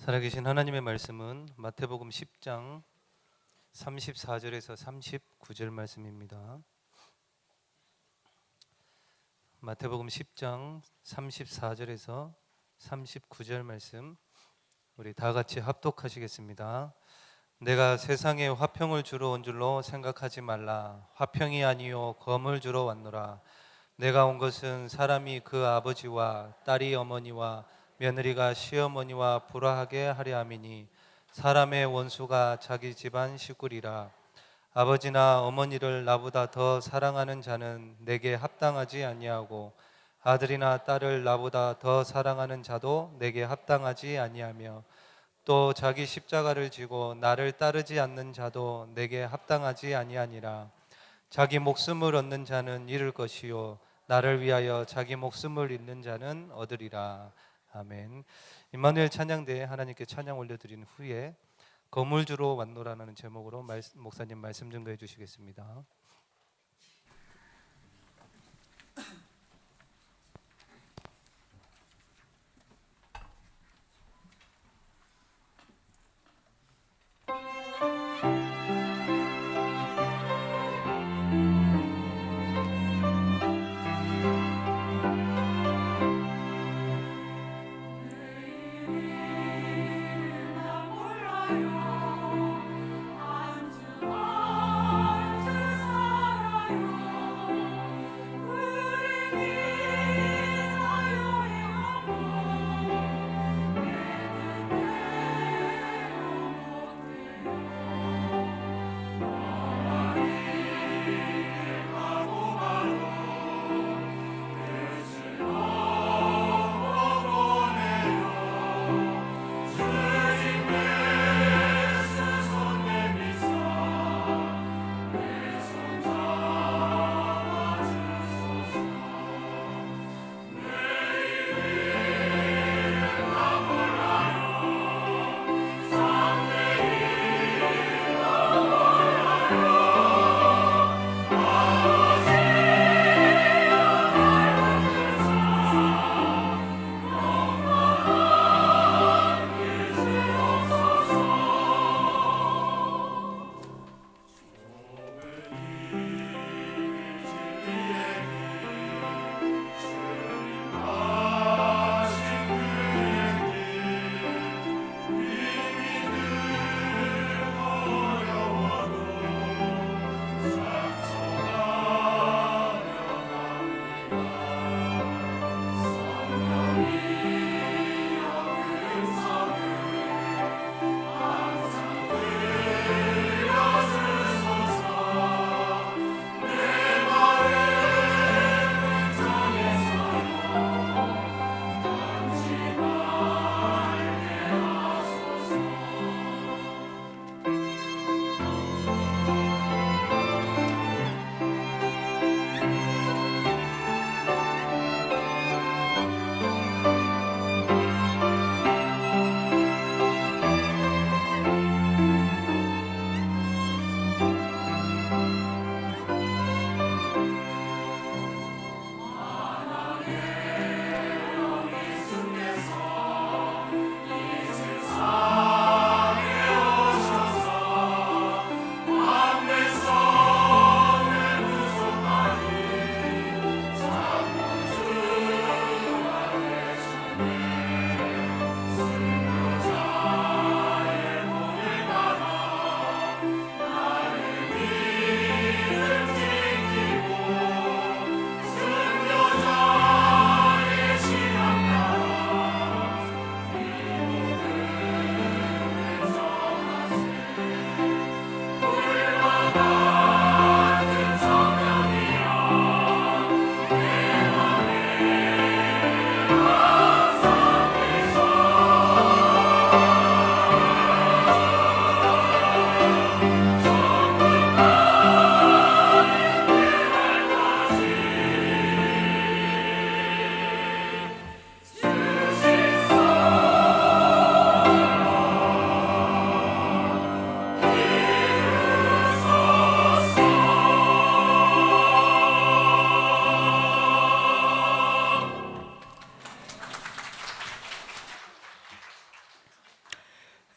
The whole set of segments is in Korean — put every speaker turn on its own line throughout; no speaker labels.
살아계신 하나님의 말씀은 마태복음 10장 34절에서 39절 말씀입니다. 마태복음 10장 34절에서 39절 말씀 우리 다 같이 합독하시겠습니다. 내가 세상에 화평을 주러 온 줄로 생각하지 말라. 화평이 아니요 검을 주러 왔노라. 내가 온 것은 사람이 그 아버지와 딸이 어머니와 며느리가 시어머니와 불화하게 하려 함이니 사람의 원수가 자기 집안 식구리라. 아버지나 어머니를 나보다 더 사랑하는 자는 내게 합당하지 아니하고 아들이나 딸을 나보다 더 사랑하는 자도 내게 합당하지 아니하며 또 자기 십자가를 지고 나를 따르지 않는 자도 내게 합당하지 아니하니라. 자기 목숨을 얻는 자는 잃을 것이요 나를 위하여 자기 목숨을 잃는 자는 얻으리라. 아멘. 임마누엘 찬양대에 하나님께 찬양 올려드린 후에 거물 주러 왔노라는 제목으로 목사님 말씀 증거해 주시겠습니다.
안주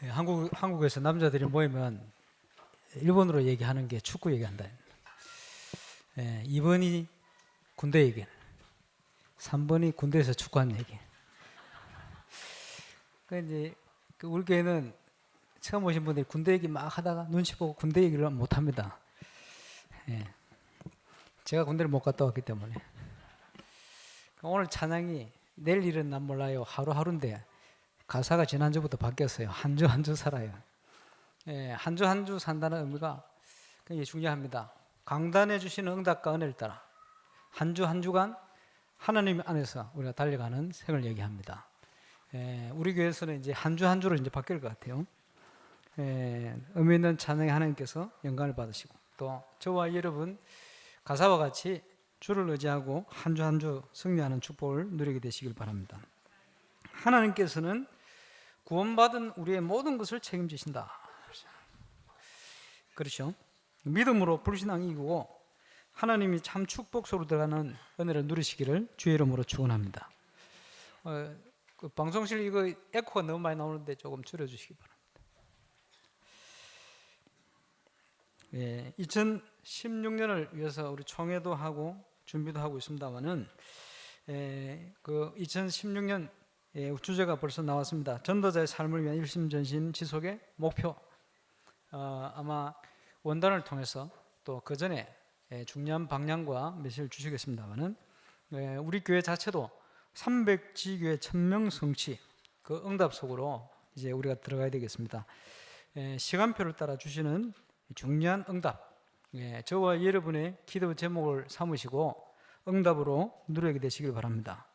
한국에서 남자들이 모이면 일본어로 얘기하는 게 축구 얘기한다. 2번이 군대 얘기, 3번이 군대에서 축구하는 얘기. 이제 우리 교회는 처음 오신 분들이 군대 얘기 막 하다가 눈치 보고 군대 얘기를 못 합니다. 제가 군대를 못 갔다 왔기 때문에. 오늘 찬양이 내일 일은 난 몰라요. 하루하루인데 가사가 지난주부터 바뀌었어요. 한 주 한 주 살아요. 한 주 한 주 산다는 의미가 굉장히 중요합니다. 강단해 주시는 응답과 은혜를 따라 한 주 한 주간 하나님 안에서 우리가 달려가는 생을 얘기합니다. 우리 교회에서는 이제 한 주 한 주로 이제 바뀔 것 같아요. 의미 있는 찬양에 하나님께서 영광을 받으시고 또 저와 여러분 가사와 같이 주를 의지하고 한 주 한 주 승리하는 축복을 누리게 되시길 바랍니다. 하나님께서는 구원받은 우리의 모든 것을 책임지신다. 그렇죠? 믿음으로 불신앙이 이기고 하나님이 참 축복소로 들어가는 은혜를 누리시기를 주의 이름으로 축원합니다. 그 방송실 이거 에코가 너무 많이 나오는데 조금 줄여주시기 바랍니다. 2016년을 위해서 우리 총회도 하고 준비도 하고 있습니다만은 그 2016년 주제가 벌써 나왔습니다. 전도자의 삶을 위한 일심전심 지속의 목표. 아마 원단을 통해서 또 그 전에 중요한 방향과 메시지를 주시겠습니다만은 우리 교회 자체도 300지교회 1000명 성취 그 응답 속으로 이제 우리가 들어가야 되겠습니다. 시간표를 따라 주시는 중요한 응답. 저와 여러분의 기도 제목을 삼으시고 응답으로 누리게 되시길 바랍니다.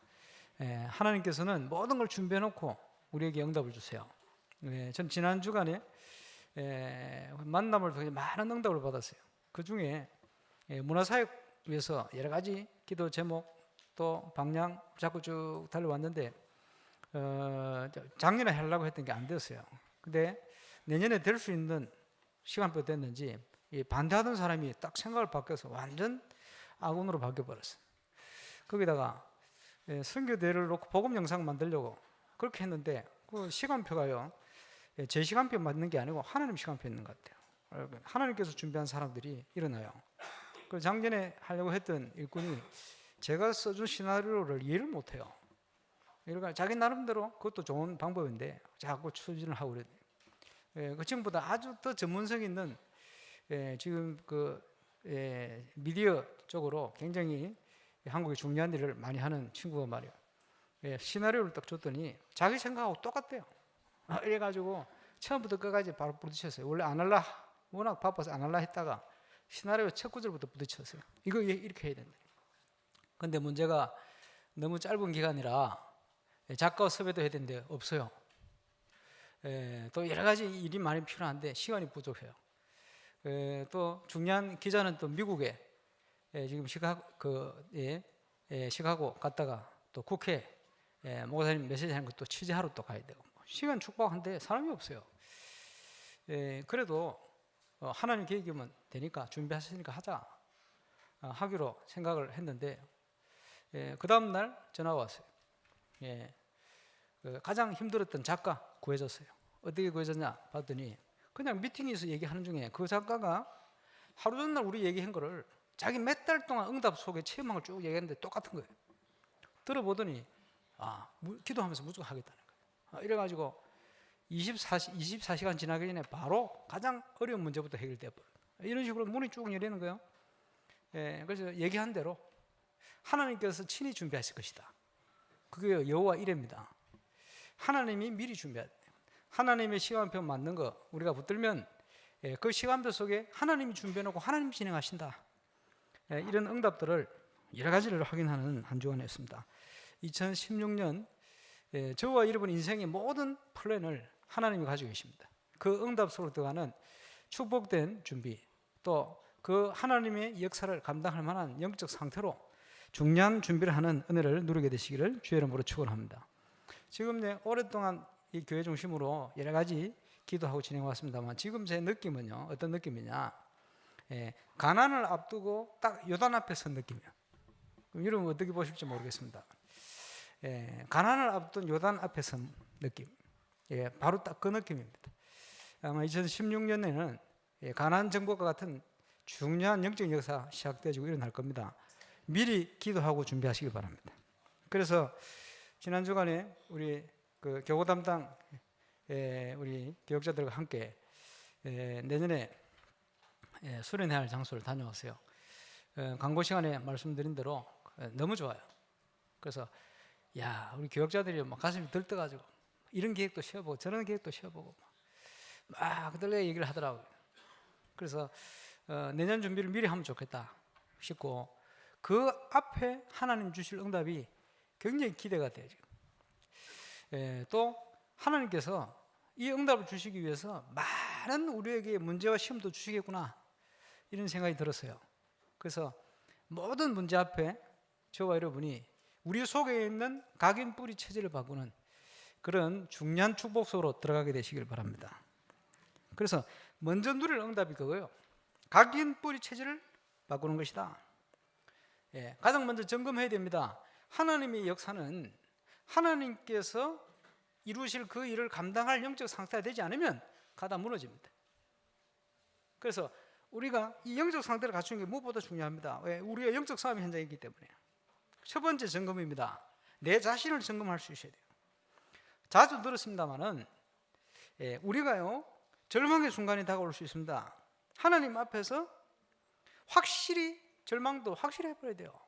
하나님께서는 모든 걸 준비해 놓고 우리에게 응답을 주세요. 전 지난 주간에 만남을 통해 많은 응답을 받았어요. 그 중에 문화사역 위해서 여러 가지 기도 제목 또 방향 자꾸 쭉 달려왔는데 작년에 하려고 했던 게 안 되었어요. 근데 내년에 될 수 있는 시간표 됐는지 반대하던 사람이 딱 생각을 바뀌어서 완전 악운으로 바뀌어버렸어요. 거기다가 선교대회를 놓고 복음 영상 만들려고 그렇게 했는데 그 시간표가요 제 시간표 맞는 게 아니고 하나님 시간표 있는 것 같아요. 하나님께서 준비한 사람들이 일어나요. 그 작년에 하려고 했던 일꾼이 제가 써준 시나리오를 이해를 못해요. 그러니까 자기 나름대로 그것도 좋은 방법인데 자꾸 추진을 하고 그래요. 그 지금보다 아주 더 전문성 있는 지금 그 미디어 쪽으로 굉장히 한국에 중요한 일을 많이 하는 친구가 말이에요. 시나리오를 딱 줬더니 자기 생각하고 똑같대요. 이래가지고 처음부터 끝까지 바로 부딪혔어요. 원래 안 할라 워낙 바빠서 안 할라 했다가 시나리오 첫 구절부터 부딪혔어요. 이거 이렇게 해야 된다. 근데 문제가 너무 짧은 기간이라 작가 섭외도 해야 되는데 없어요. 또 여러 가지 일이 많이 필요한데 시간이 부족해요. 또 중요한 기자는 또 미국에 지금 시카고 갔다가 또 국회 목사님 메시지 하는 것도 취재하러 또 가야 되고 시간 축복한데 사람이 없어요. 그래도 하나님 계획이면 되니까 준비하시니까 하자 하기로 생각을 했는데 그 다음 날 전화가 왔어요. 가장 힘들었던 작가 구해졌어요. 어떻게 구해졌냐 봤더니 그냥 미팅에서 얘기하는 중에 그 작가가 하루 전날 우리 얘기한 거를 자기 몇 달 동안 응답 속에 체험한 걸 쭉 얘기했는데 똑같은 거예요. 들어보더니 기도하면서 무조건 하겠다는 거예요. 이래가지고 24시간 지나기 전에 바로 가장 어려운 문제부터 해결돼 버려요. 이런 식으로 문이 쭉 열리는 거예요. 그래서 얘기한 대로 하나님께서 친히 준비하실 것이다. 그게 여호와 이레입니다. 하나님이 미리 준비해야 돼요. 하나님의 시간표 맞는 거 우리가 붙들면 그 시간표 속에 하나님이 준비해놓고 하나님이 진행하신다. 이런 응답들을 여러 가지를 확인하는 한 주간이었습니다. 2016년 저와 여러분 인생의 모든 플랜을 하나님이 가지고 계십니다. 그 응답 속으로 들어가는 축복된 준비 또 그 하나님의 역사를 감당할 만한 영적 상태로 중요한 준비를 하는 은혜를 누리게 되시기를 주의 이름으로 축원합니다. 지금 오랫동안 이 교회 중심으로 여러 가지 기도하고 진행해 왔습니다만 지금 제 느낌은요 어떤 느낌이냐 가난을 앞두고 딱 요단 앞에 선 느낌이에요. 그럼 여러분 어떻게 보실지 모르겠습니다. 가난을 앞둔 요단 앞에 선 느낌 바로 딱 그 느낌입니다. 아마 2016년에는 가나안 정복과 같은 중요한 영적 역사 시작되어지고 일어날 겁니다. 미리 기도하고 준비하시기 바랍니다. 그래서 지난 주간에 우리 그 교구 담당 우리 교육자들과 함께 내년에 수련회할 장소를 다녀왔어요. 광고 시간에 말씀드린 대로 너무 좋아요. 그래서 야, 우리 교육자들이 막 가슴이 들떠가지고 이런 계획도 세워보고 저런 계획도 세워보고 막 그들과 얘기를 하더라고요. 그래서 내년 준비를 미리 하면 좋겠다 싶고, 그 앞에 하나님 주실 응답이 굉장히 기대가 돼요. 지금. 또 하나님께서 이 응답을 주시기 위해서 많은 우리에게 문제와 시험도 주시겠구나, 이런 생각이 들었어요. 그래서 모든 문제 앞에 저와 여러분이 우리 속에 있는 각인 뿌리 체질을 바꾸는 그런 중요한 축복 속으로 들어가게 되시길 바랍니다. 그래서 먼저 누릴 응답이 그거예요. 각인 뿌리 체질을 바꾸는 것이다. 가장 먼저 점검해야 됩니다. 하나님의 역사는 하나님께서 이루실 그 일을 감당할 영적 상태가 되지 않으면 가다 무너집니다. 그래서 우리가 이 영적 상태를 갖추는 게 무엇보다 중요합니다. 왜? 우리가 영적 싸움 현장이기 때문에. 첫 번째 점검입니다. 내 자신을 점검할 수 있어야 돼요. 자주 들었습니다마는 우리가요, 절망의 순간이 다가올 수 있습니다. 하나님 앞에서 확실히 절망도 확실히 해버려야 돼요.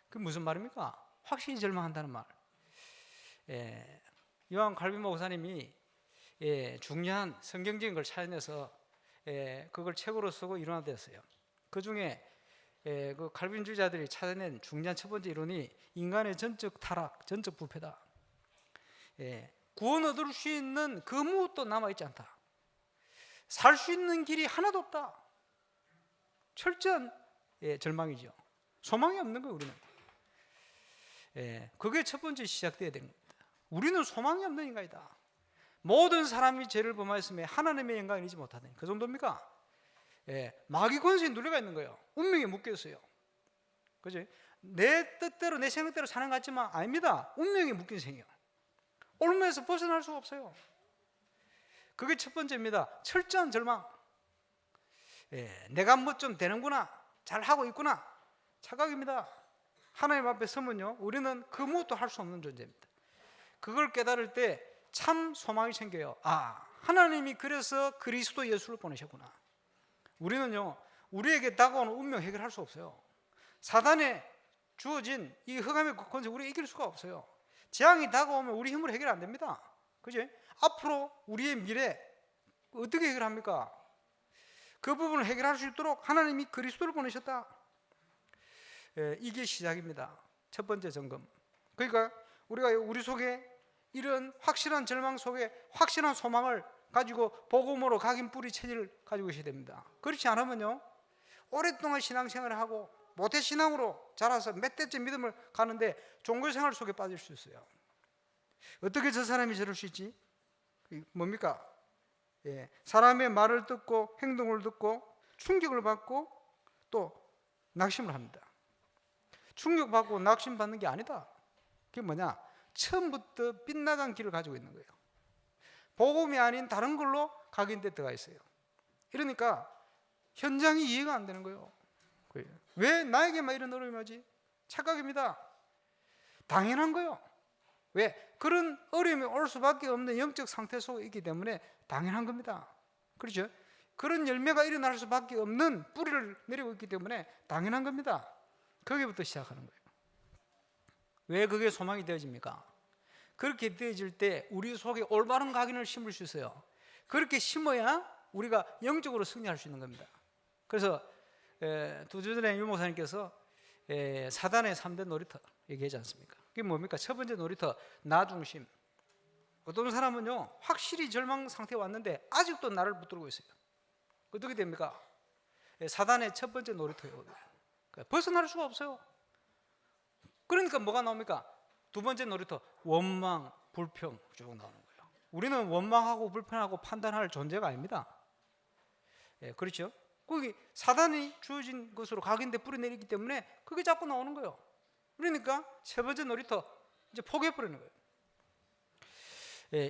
그게 무슨 말입니까? 확실히 절망한다는 말. 요한 칼빈 목사님이 중요한 성경적인 걸 찾아내서 그걸 책으로 쓰고 이론화되었어요. 그 중에 그 칼빈주의자들이 찾아낸 중요한 첫 번째 이론이 인간의 전적 타락, 전적 부패다. 구원 얻을 수 있는 그 무엇도 남아있지 않다. 살 수 있는 길이 하나도 없다. 철저한 절망이죠. 소망이 없는 거예요, 우리는. 그게 첫 번째 시작돼야 되는 겁니다. 우리는 소망이 없는 인간이다. 모든 사람이 죄를 범하였으며 하나님의 영광을 이루지 못하다니. 그 정도입니까? 마귀 권세에 눌려가 있는 거예요. 운명에 묶여 있어요. 그죠? 내 뜻대로 내 생각대로 사는 것 같지만 아닙니다. 운명에 묶인 생이에요. 올무에서 벗어날 수가 없어요. 그게 첫 번째입니다. 철저한 절망. 내가 뭐 좀 되는구나, 잘 하고 있구나, 착각입니다. 하나님 앞에 서면요, 우리는 그 무엇도 할 수 없는 존재입니다. 그걸 깨달을 때 참 소망이 생겨요. 아, 하나님이 그래서 그리스도 예수를 보내셨구나. 우리는요, 우리에게 다가오는 운명 해결할 수 없어요. 사단에 주어진 이 흑암의 권세 우리가 이길 수가 없어요. 재앙이 다가오면 우리 힘으로 해결 안 됩니다. 그죠? 앞으로 우리의 미래 어떻게 해결합니까? 그 부분을 해결할 수 있도록 하나님이 그리스도를 보내셨다. 이게 시작입니다. 첫 번째 점검. 그러니까 우리가 우리 속에 이런 확실한 절망 속에 확실한 소망을 가지고 복음으로 각인 뿌리 체질을 가지고 있어야 됩니다. 그렇지 않으면요, 오랫동안 신앙생활을 하고 모태 신앙으로 자라서 몇 대째 믿음을 가는데 종교생활 속에 빠질 수 있어요. 어떻게 저 사람이 저럴 수 있지? 뭡니까? 사람의 말을 듣고 행동을 듣고 충격을 받고 또 낙심을 합니다. 충격받고 낙심받는 게 아니다. 그게 뭐냐? 처음부터 빗나간 길을 가지고 있는 거예요. 복음이 아닌 다른 걸로 각인돼 들어가 있어요. 이러니까 현장이 이해가 안 되는 거예요. 왜 나에게만 이런 어려움이 오지? 착각입니다. 당연한 거예요. 왜? 그런 어려움이 올 수밖에 없는 영적 상태 속에 있기 때문에 당연한 겁니다. 그렇죠? 그런 열매가 일어날 수밖에 없는 뿌리를 내리고 있기 때문에 당연한 겁니다. 거기부터 시작하는 거예요. 왜 그게 소망이 되어집니까? 그렇게 되어질 때 우리 속에 올바른 각인을 심을 수 있어요. 그렇게 심어야 우리가 영적으로 승리할 수 있는 겁니다. 그래서 두 주 전에 유 목사님께서 사단의 3대 놀이터 얘기하지 않습니까? 그게 뭡니까? 첫 번째 놀이터, 나 중심. 어떤 사람은요, 확실히 절망 상태에 왔는데 아직도 나를 붙들고 있어요. 어떻게 됩니까? 사단의 첫 번째 놀이터예요. 벗어날 수가 없어요. 그러니까 뭐가 나옵니까? 두 번째 놀이터, 원망, 불평 쭉 나오는 거예요. 우리는 원망하고 불평하고 판단할 존재가 아닙니다. 그렇죠? 거기 사단이 주어진 것으로 각인돼 뿌리내리기 때문에 그게 자꾸 나오는 거예요. 그러니까 세 번째 놀이터 이제 포기해버리는 거예요.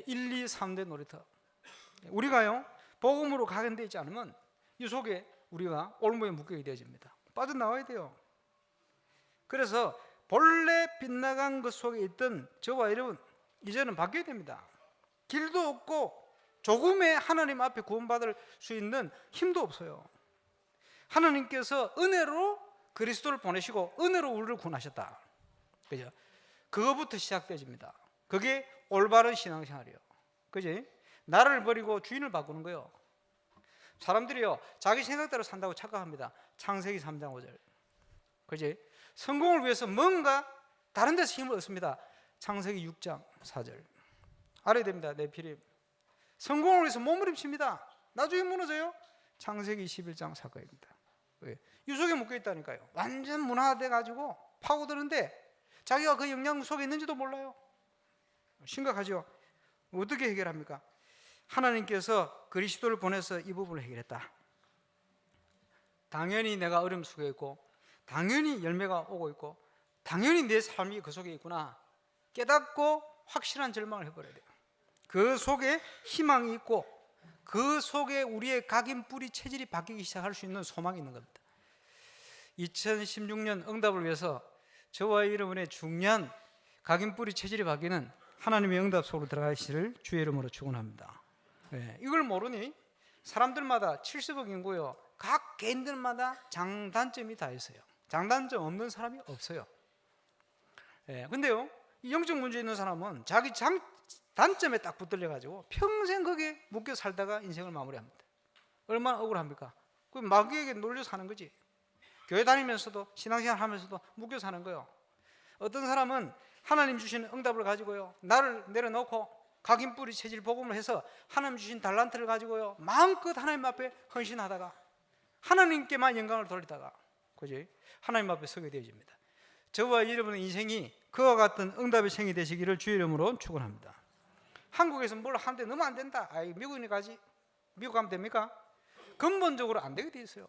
1, 2, 3대 놀이터. 우리가요 복음으로 각인되어 있지 않으면 이 속에 우리가 올무에 묶이게 되어집니다. 빠져나와야 돼요. 그래서 본래 빗나간 것 속에 있던 저와 여러분 이제는 바뀌어야 됩니다. 길도 없고 조금의 하나님 앞에 구원받을 수 있는 힘도 없어요. 하나님께서 은혜로 그리스도를 보내시고 은혜로 우리를 구원하셨다. 그죠? 그거부터 시작되집니다. 그게 올바른 신앙생활이에요. 그지? 나를 버리고 주인을 바꾸는 거예요. 사람들이요 자기 생각대로 산다고 착각합니다. 창세기 3장 5절. 그지? 성공을 위해서 뭔가 다른 데서 힘을 얻습니다. 창세기 6장 4절. 알아야 됩니다. 네피림. 성공을 위해서 몸부림칩니다. 나중에 무너져요. 창세기 21장 사건입니다. 유속에 묶여 있다니까요. 완전 문화돼 가지고 파고드는데 자기가 그 영향 속에 있는지도 몰라요. 심각하죠. 어떻게 해결합니까? 하나님께서 그리스도를 보내서 이 부분을 해결했다. 당연히 내가 어려움 속에 있고 당연히 열매가 오고 있고 당연히 내 삶이 그 속에 있구나 깨닫고 확실한 절망을 해버려야 돼요. 그 속에 희망이 있고 그 속에 우리의 각인 뿌리 체질이 바뀌기 시작할 수 있는 소망이 있는 겁니다. 2016년 응답을 위해서 저와 여러분의 중요한 각인 뿌리 체질이 바뀌는 하나님의 응답 속으로 들어가시기를 주의 이름으로 축원합니다. 이걸 모르니 사람들마다 70억 인구요 각 개인들마다 장단점이 다 있어요. 장단점 없는 사람이 없어요. 근데요 이 영적 문제 있는 사람은 자기 단점에 딱 붙들려 가지고 평생 거기에 묶여 살다가 인생을 마무리합니다. 얼마나 억울합니까? 그 마귀에게 놀려 사는 거지. 교회 다니면서도 신앙생활 하면서도 묶여 사는 거예요. 어떤 사람은 하나님 주신 응답을 가지고요 나를 내려놓고 각인 뿌리 체질 복음을 해서 하나님 주신 달란트를 가지고요 마음껏 하나님 앞에 헌신하다가 하나님께만 영광을 돌리다가 그지? 하나님 앞에 서게 되어집니다. 저와 여러분의 인생이 그와 같은 응답의 생이 되시기를 주의 이름으로 축원합니다. 한국에서 뭘 하는데 너무 안 된다. 미국에 가지. 미국 가면 됩니까? 근본적으로 안 되게 돼 있어요.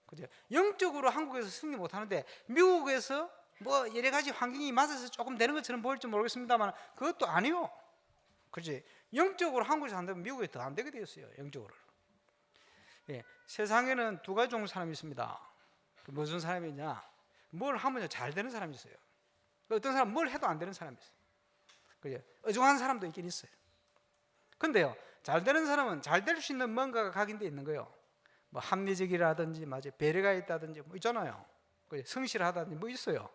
그죠? 영적으로 한국에서 승리 못 하는데 미국에서 뭐 여러 가지 환경이 맞아서 조금 되는 것처럼 보일지 모르겠습니다만 그것도 아니요. 그렇지? 영적으로 한국에서 안 되면 미국에 더 안 되게 돼 있어요. 영적으로. 세상에는 두 가지 종류 사람이 있습니다. 무슨 사람이냐? 뭘 하면 잘 되는 사람이 있어요. 어떤 사람은 뭘 해도 안 되는 사람이 있어요. 그죠? 어중한 사람도 있긴 있어요. 근데요, 잘 되는 사람은 잘 될 수 있는 뭔가가 각인되어 있는 거예요. 뭐 합리적이라든지, 맞아요, 배려가 있다든지, 뭐 있잖아요. 성실하다든지, 뭐 있어요.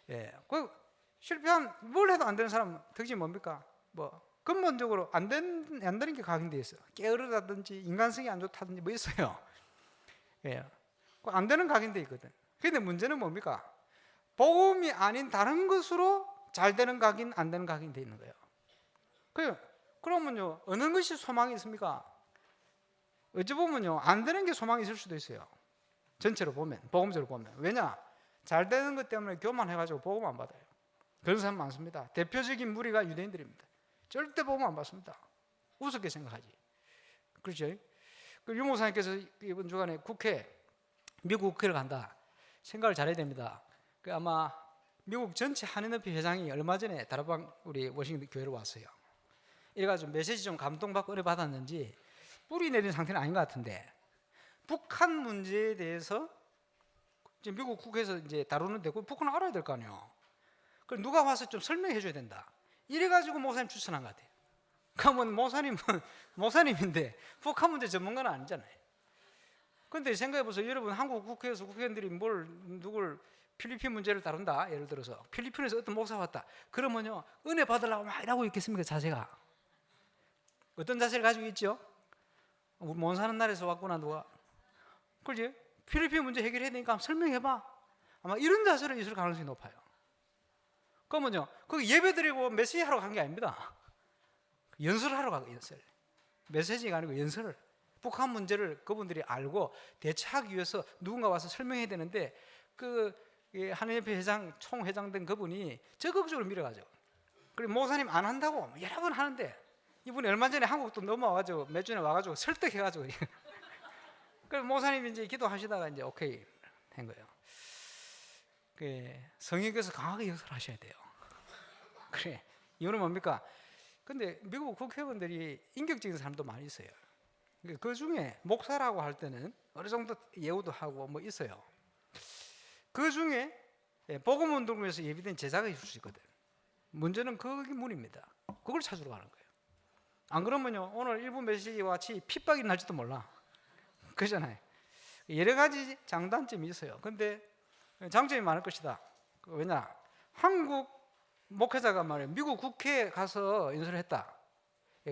그 실패한 뭘 해도 안 되는 사람 특징이 뭡니까? 뭐 근본적으로 안 되는 게 각인되어 있어요. 게으르다든지, 인간성이 안 좋다든지, 뭐 있어요. 안 되는 각인되어 있거든. 그런데 문제는 뭡니까? 복음이 아닌 다른 것으로 잘 되는 각인, 안 되는 각인이 되어 있는 거예요. 그러면요, 어느 것이 소망이 있습니까? 어찌 보면요, 안 되는 게 소망이 있을 수도 있어요. 전체로 보면, 복음적으로 보면. 왜냐? 잘 되는 것 때문에 교만해가지고 복음 안 받아요. 그런 사람 많습니다. 대표적인 무리가 유대인들입니다. 절대 복음 안 받습니다. 우습게 생각하지. 그렇죠? 유 목사님께서 이번 주간에 미국 국회를 간다. 생각을 잘해야 됩니다. 아마 미국 전체 한인협회 회장이 얼마 전에 다락방 우리 워싱턴 교회로 왔어요. 이래가지고 메시지 좀 감동받고 은혜 받았는지 뿌리 내린 상태는 아닌 것 같은데 북한 문제에 대해서 이제 미국 국회에서 이제 다루는데 북한은 알아야 될 거 아니에요. 그럼 누가 와서 좀 설명해 줘야 된다. 이래가지고 목사님 추천한 것 같아요. 그러면 목사님인데 북한 문제 전문가는 아니잖아요. 그런데 생각해 보세요. 여러분 한국 국회에서 국회의원들이 누굴 필리핀 문제를 다룬다. 예를 들어서 필리핀에서 어떤 목사 왔다. 그러면요 은혜 받으려고 막 이러고 있겠습니까? 자세가 어떤 자세를 가지고 있죠? 못 사는 나라에서 왔구나 누가. 그렇지? 필리핀 문제 해결해야 되니까 설명해봐. 아마 이런 자세로 있을 가능성이 높아요. 그러면요 거기 예배 드리고 메시지 하러 간 게 아닙니다. 연설하러 가고 연설. 메시지가 아니고 연설을. 북한 문제를 그분들이 알고 대처하기 위해서 누군가 와서 설명해야 되는데 한인협회 회장, 총회장 된 그분이 적극적으로 밀어가죠. 그리고 목사님 안 한다고 여러 번 하는데 이분이 얼마 전에 한국도 넘어와가지고 몇 주에 와가지고 설득해가지고 그래서 목사님이 이제 기도하시다가 이제 오케이 한 거예요. 성령께서 강하게 역사를 하셔야 돼요. 그래. 이유는 뭡니까? 근데 미국 국회의원들이 인격적인 사람도 많이 있어요. 그 중에 목사라고 할 때는 어느 정도 예우도 하고 뭐 있어요. 그 중에 복음 운동을 위해서 예비된 제자가 있을 수 있거든. 문제는 거기 문입니다. 그걸 찾으러 가는 거예요. 안 그러면요 오늘 일부 메시지와 같이 핍박이 날지도 몰라. 그러잖아요. 여러 가지 장단점이 있어요. 근데 장점이 많을 것이다. 왜냐? 한국 목회자가 말이에요. 미국 국회에 가서 연설을 했다.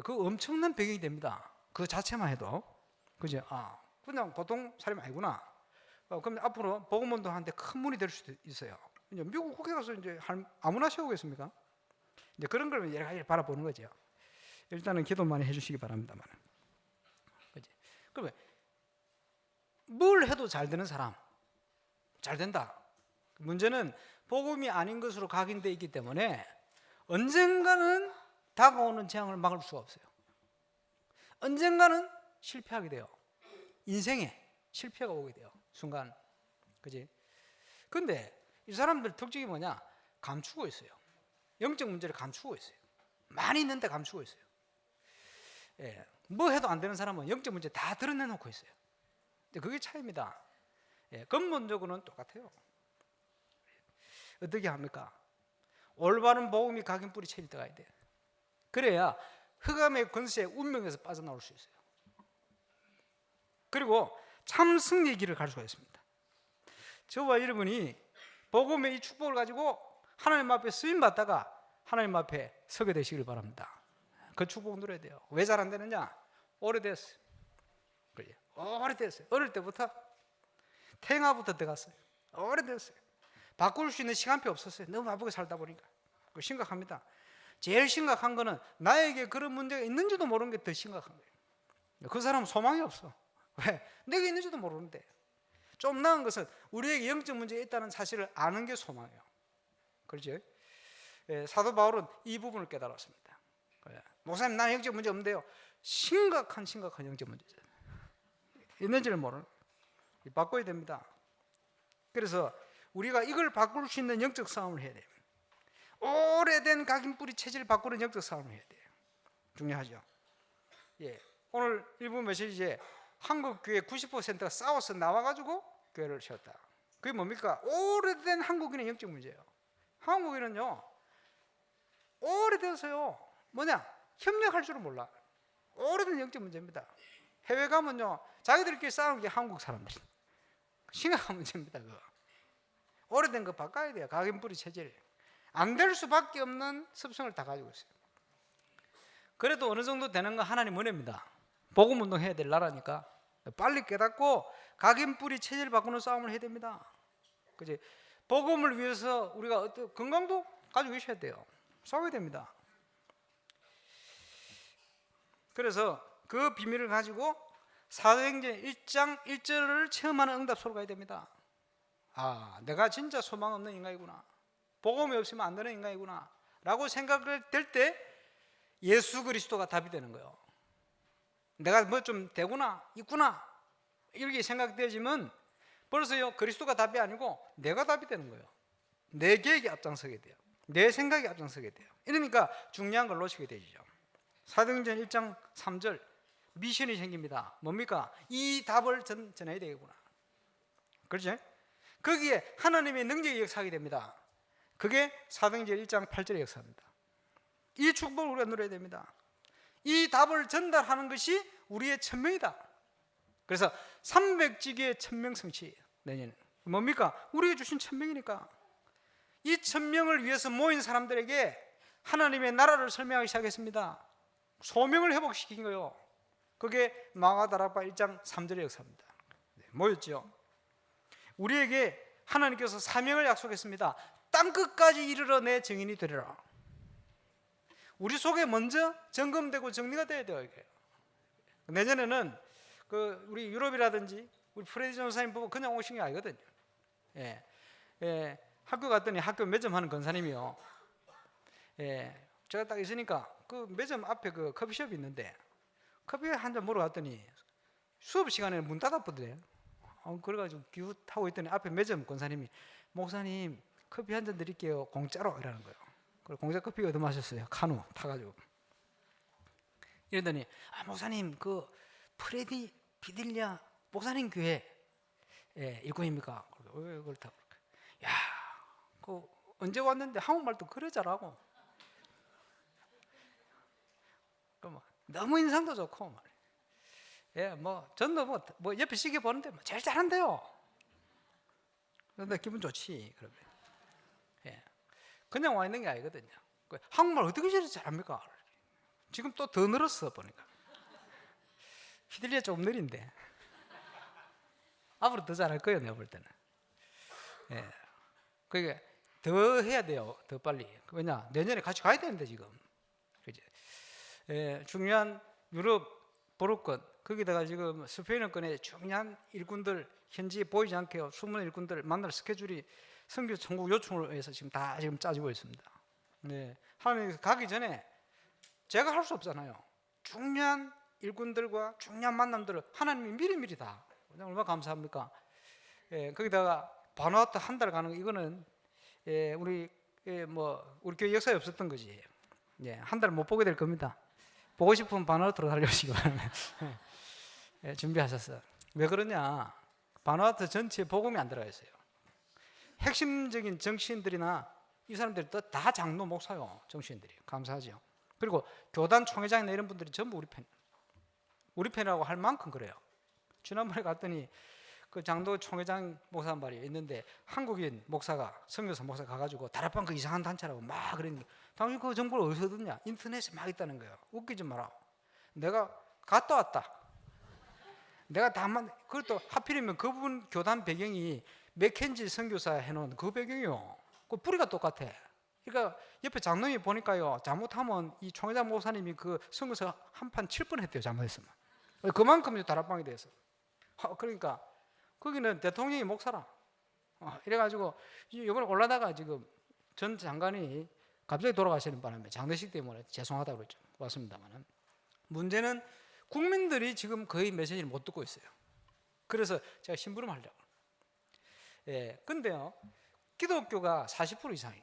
그 엄청난 배경이 됩니다. 그 자체만 해도. 그죠? 아, 그냥 보통 사람이 아니구나. 그럼 앞으로 복음운동하는데 큰 문이 될 수도 있어요. 이제 미국 국회 가서 이제 아무나 세우겠습니까? 이제 그런 걸 여러 가지 바라보는 거죠. 일단은 기도 많이 해주시기 바랍니다만. 그지? 그러면 뭘 해도 잘 되는 사람, 잘 된다. 문제는 복음이 아닌 것으로 각인되어 있기 때문에 언젠가는 다가오는 재앙을 막을 수가 없어요. 언젠가는 실패하게 돼요. 인생에 실패가 오게 돼요. 순간. 그지? 근데 이 사람들 특징이 뭐냐? 감추고 있어요. 영적 문제를 감추고 있어요. 많이 있는데 감추고 있어요. 예, 뭐 해도 안 되는 사람은 영적 문제 다 드러내놓고 있어요. 근데 그게 차이입니다. 예, 근본적으로는 똑같아요. 어떻게 합니까? 올바른 복음이 각인 뿌리 채일 때가 돼요. 그래야 흑암의 권세의 운명에서 빠져나올 수 있어요. 그리고 참 승리의 길을 갈 수가 있습니다. 저와 여러분이 복음의 이 축복을 가지고 하나님 앞에 쓰임 받다가 하나님 앞에 서게 되시길 바랍니다. 그 축복 누려야 돼요. 왜 잘 안 되느냐? 오래됐어요. 그래, 오래됐어요. 어릴 때부터 태아부터 들어갔어요. 오래됐어요. 바꿀 수 있는 시간표 없었어요. 너무 바쁘게 살다 보니까. 그거 심각합니다. 제일 심각한 거는 나에게 그런 문제가 있는지도 모르는 게 더 심각한 거예요. 그 사람은 소망이 없어. 왜? 내가 있는지도 모르는데. 좀 나은 것은 우리에게 영적 문제가 있다는 사실을 아는 게 소망이에요. 그렇죠? 사도 바울은 이 부분을 깨달았습니다. 목사님, 나는 영적 문제 없는데요. 심각한 영적 문제죠. 있는지를 모르는 거예요. 바꿔야 됩니다. 그래서 우리가 이걸 바꿀 수 있는 영적 싸움을 해야 돼요. 오래된 각인뿌리 체질을 바꾸는 영적 싸움을 해야 돼요. 중요하죠. 예, 오늘 일부 메시지에 한국 교회 90%가 싸워서 나와가지고 교회를 세웠다. 그게 뭡니까? 오래된 한국인의 영적 문제예요. 한국인은요 오래돼서요 뭐냐? 협력할 줄은 몰라. 오래된 영적 문제입니다. 해외 가면요 자기들끼리 싸우는 게 한국 사람들. 심각한 문제입니다. 그거. 오래된 거 바꿔야 돼요. 각인뿌리 체질. 안 될 수밖에 없는 습성을 다 가지고 있어요. 그래도 어느 정도 되는 건 하나님 은혜입니다. 복음 운동해야 될 나라니까 빨리 깨닫고 각인뿌리 체질 바꾸는 싸움을 해야 됩니다. 그지? 복음을 위해서 우리가 어떤 건강도 가지고 계셔야 돼요. 싸워야 됩니다. 그래서 그 비밀을 가지고 사도행전 1장 1절을 체험하는 응답소로 가야 됩니다. 아, 내가 진짜 소망 없는 인간이구나. 복음이 없으면 안 되는 인간이구나 라고 생각을 될 때 예수 그리스도가 답이 되는 거예요. 내가 뭐 좀 되구나 있구나 이렇게 생각되어지면 벌써요 그리스도가 답이 아니고 내가 답이 되는 거예요. 내 계획이 앞장서게 돼요. 내 생각이 앞장서게 돼요. 이러니까 중요한 걸 놓치게 되죠. 사도행전 1장 3절 미션이 생깁니다. 뭡니까? 이 답을 전해야 되겠구나. 그렇죠? 거기에 하나님의 능력이 역사하게 됩니다. 그게 사도행전 1장 8절의 역사입니다. 이 축복을 우리가 누려야 됩니다. 이 답을 전달하는 것이 우리의 천명이다. 그래서 300지기의 천명 성취예요. 내년에 뭡니까? 우리에게 주신 천명이니까 이 천명을 위해서 모인 사람들에게 하나님의 나라를 설명하기 시작했습니다. 소명을 회복시킨 거예요. 그게 마가다락방 1장 3절의 역사입니다. 뭐였죠? 우리에게 하나님께서 사명을 약속했습니다. 땅끝까지 이르러 내 증인이 되리라. 우리 속에 먼저 점검되고 정리가 돼야 돼요. 이게. 내년에는 우리 유럽이라든지 우리 프레디 전사님 보고 그냥 오신 게 아니거든요. 학교 갔더니 학교 매점하는 권사님이요. 제가 딱 있으니까 그 매점 앞에 그 커피숍이 있는데 커피 한 잔 먹으러 갔더니 수업 시간에 문 닫아버리래요. 그래가지고 기웃하고 있더니 앞에 매점 권사님이 목사님 커피 한 잔 드릴게요 공짜로 이러는 거예요. 그래서 공짜 커피 얻어 마셨어요. 카누 타가지고 이러더니 목사님 그 프레디 피딜리아 목사님 교회 일꾼입니까? 왜 그렇다고? 야, 그 언제 왔는데 한국말도 그래 잘하고, 너무 인상도 좋고 말이에요. 예, 뭐 전도 뭐 옆에 시계 보는데 제일 잘한대요. 그런데 기분 좋지. 그러면 예, 그냥 와 있는 게 아니거든요. 한국말 어떻게 저렇게 잘합니까? 지금 또 더 늘었어 보니까. 피들리아 조금 느린데 앞으로 더 잘할 거예요, 내가 볼 때는. 예, 그게 더 해야 돼요, 더 빨리. 왜냐, 내년에 같이 가야 되는데 지금. 그지? 예, 중요한 유럽 보루권 거기다가 지금 스페인어권의 중요한 일꾼들 현지에 보이지 않게 숨은 일꾼들 만날 스케줄이 선교 전국 요청을 해서 지금 다 지금 짜지고 있습니다. 네, 하나님 가기 전에 제가 할 수 없잖아요. 중요한 일꾼들과 중요한 만남들을 하나님이 미리미리 다. 얼마나 감사합니까? 예, 거기다가 바누아투 한 달 가는 거 이거는 우리 우리 교회 역사에 없었던 거지. 예, 한 달 못 보게 될 겁니다. 보고 싶으면 바누아투로 달려오시기 바랍니다. 예, 준비하셨어요. 왜 그러냐? 바누아투 전체에 복음이 안 들어가 있어요. 핵심적인 정치인들이나 이 사람들이 다 장로 목사요. 정치인들이. 감사하죠. 그리고 교단 총회장이나 이런 분들이 전부 우리 편이라고 할 만큼 그래요. 지난번에 갔더니 그 장로 총회장 목사 말이 있는데 한국인 목사가 선교사 목사 가가지고 다락방 그 이상한 단체라고 막 그랬는데 당신 그 정보를 어디서 듣냐? 인터넷에 막 있다는 거예요. 웃기지 마라. 내가 갔다 왔다. 내가 다만 그것도 하필이면 그분 교단 배경이 맥켄지 선교사 해놓은 그 배경이요. 그 뿌리가 똑같아. 그러니까 옆에 장로님이 보니까요, 잘못하면 이 총회장 목사님이 그 선교사 한 판 칠 뻔했대요. 잘못했으면. 그만큼 다락방이 돼서. 그러니까 거기는 대통령이 목사라. 이래가지고 이번에 올라다가 지금 전 장관이 갑자기 돌아가시는 바람에 장례식 때문에 죄송하다고 그랬죠. 왔습니다만은 문제는 국민들이 지금 거의 메시지를 못 듣고 있어요. 그래서 제가 심부름 하려고. 예, 근데요, 기독교가 40% 이상이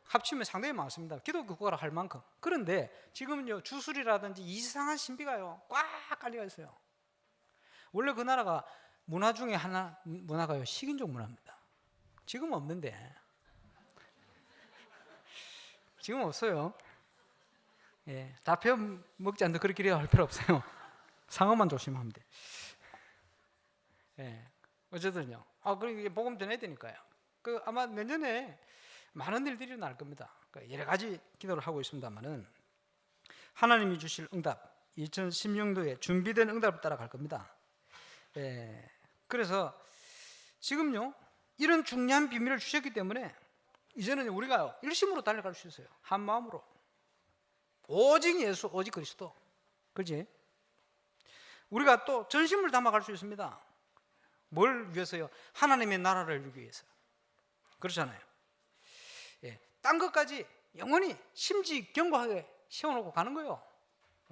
합치면 상당히 많습니다. 기독교 국가라 할 만큼. 그런데 지금은요, 주술이라든지 이상한 신비가요 꽉 깔려 있어요. 원래 그 나라가 문화 중에 하나 문화가요 식인종 문화입니다. 지금 없는데. 지금 없어요. 예, 다 배워 먹지 않는데 그렇게 할 필요 없어요. 상어만 조심하면 돼. 예, 어쨌든요. 그리고 복음 전해야 되니까요. 아마 내년에 많은 일들이 일어날 겁니다. 여러 가지 기도를 하고 있습니다만은 하나님이 주실 응답, 2016년도에 준비된 응답을 따라갈 겁니다. 예, 그래서 지금요 이런 중요한 비밀을 주셨기 때문에 이제는 우리가 일심으로 달려갈 수 있어요. 한 마음으로. 오직 예수, 오직 그리스도. 그렇지? 우리가 또 전심을 담아갈 수 있습니다. 뭘 위해서요? 하나님의 나라를 이루기 위해서. 그렇잖아요. 예, 딴 것까지 영원히 심지경고하게 세워놓고 가는 거예요.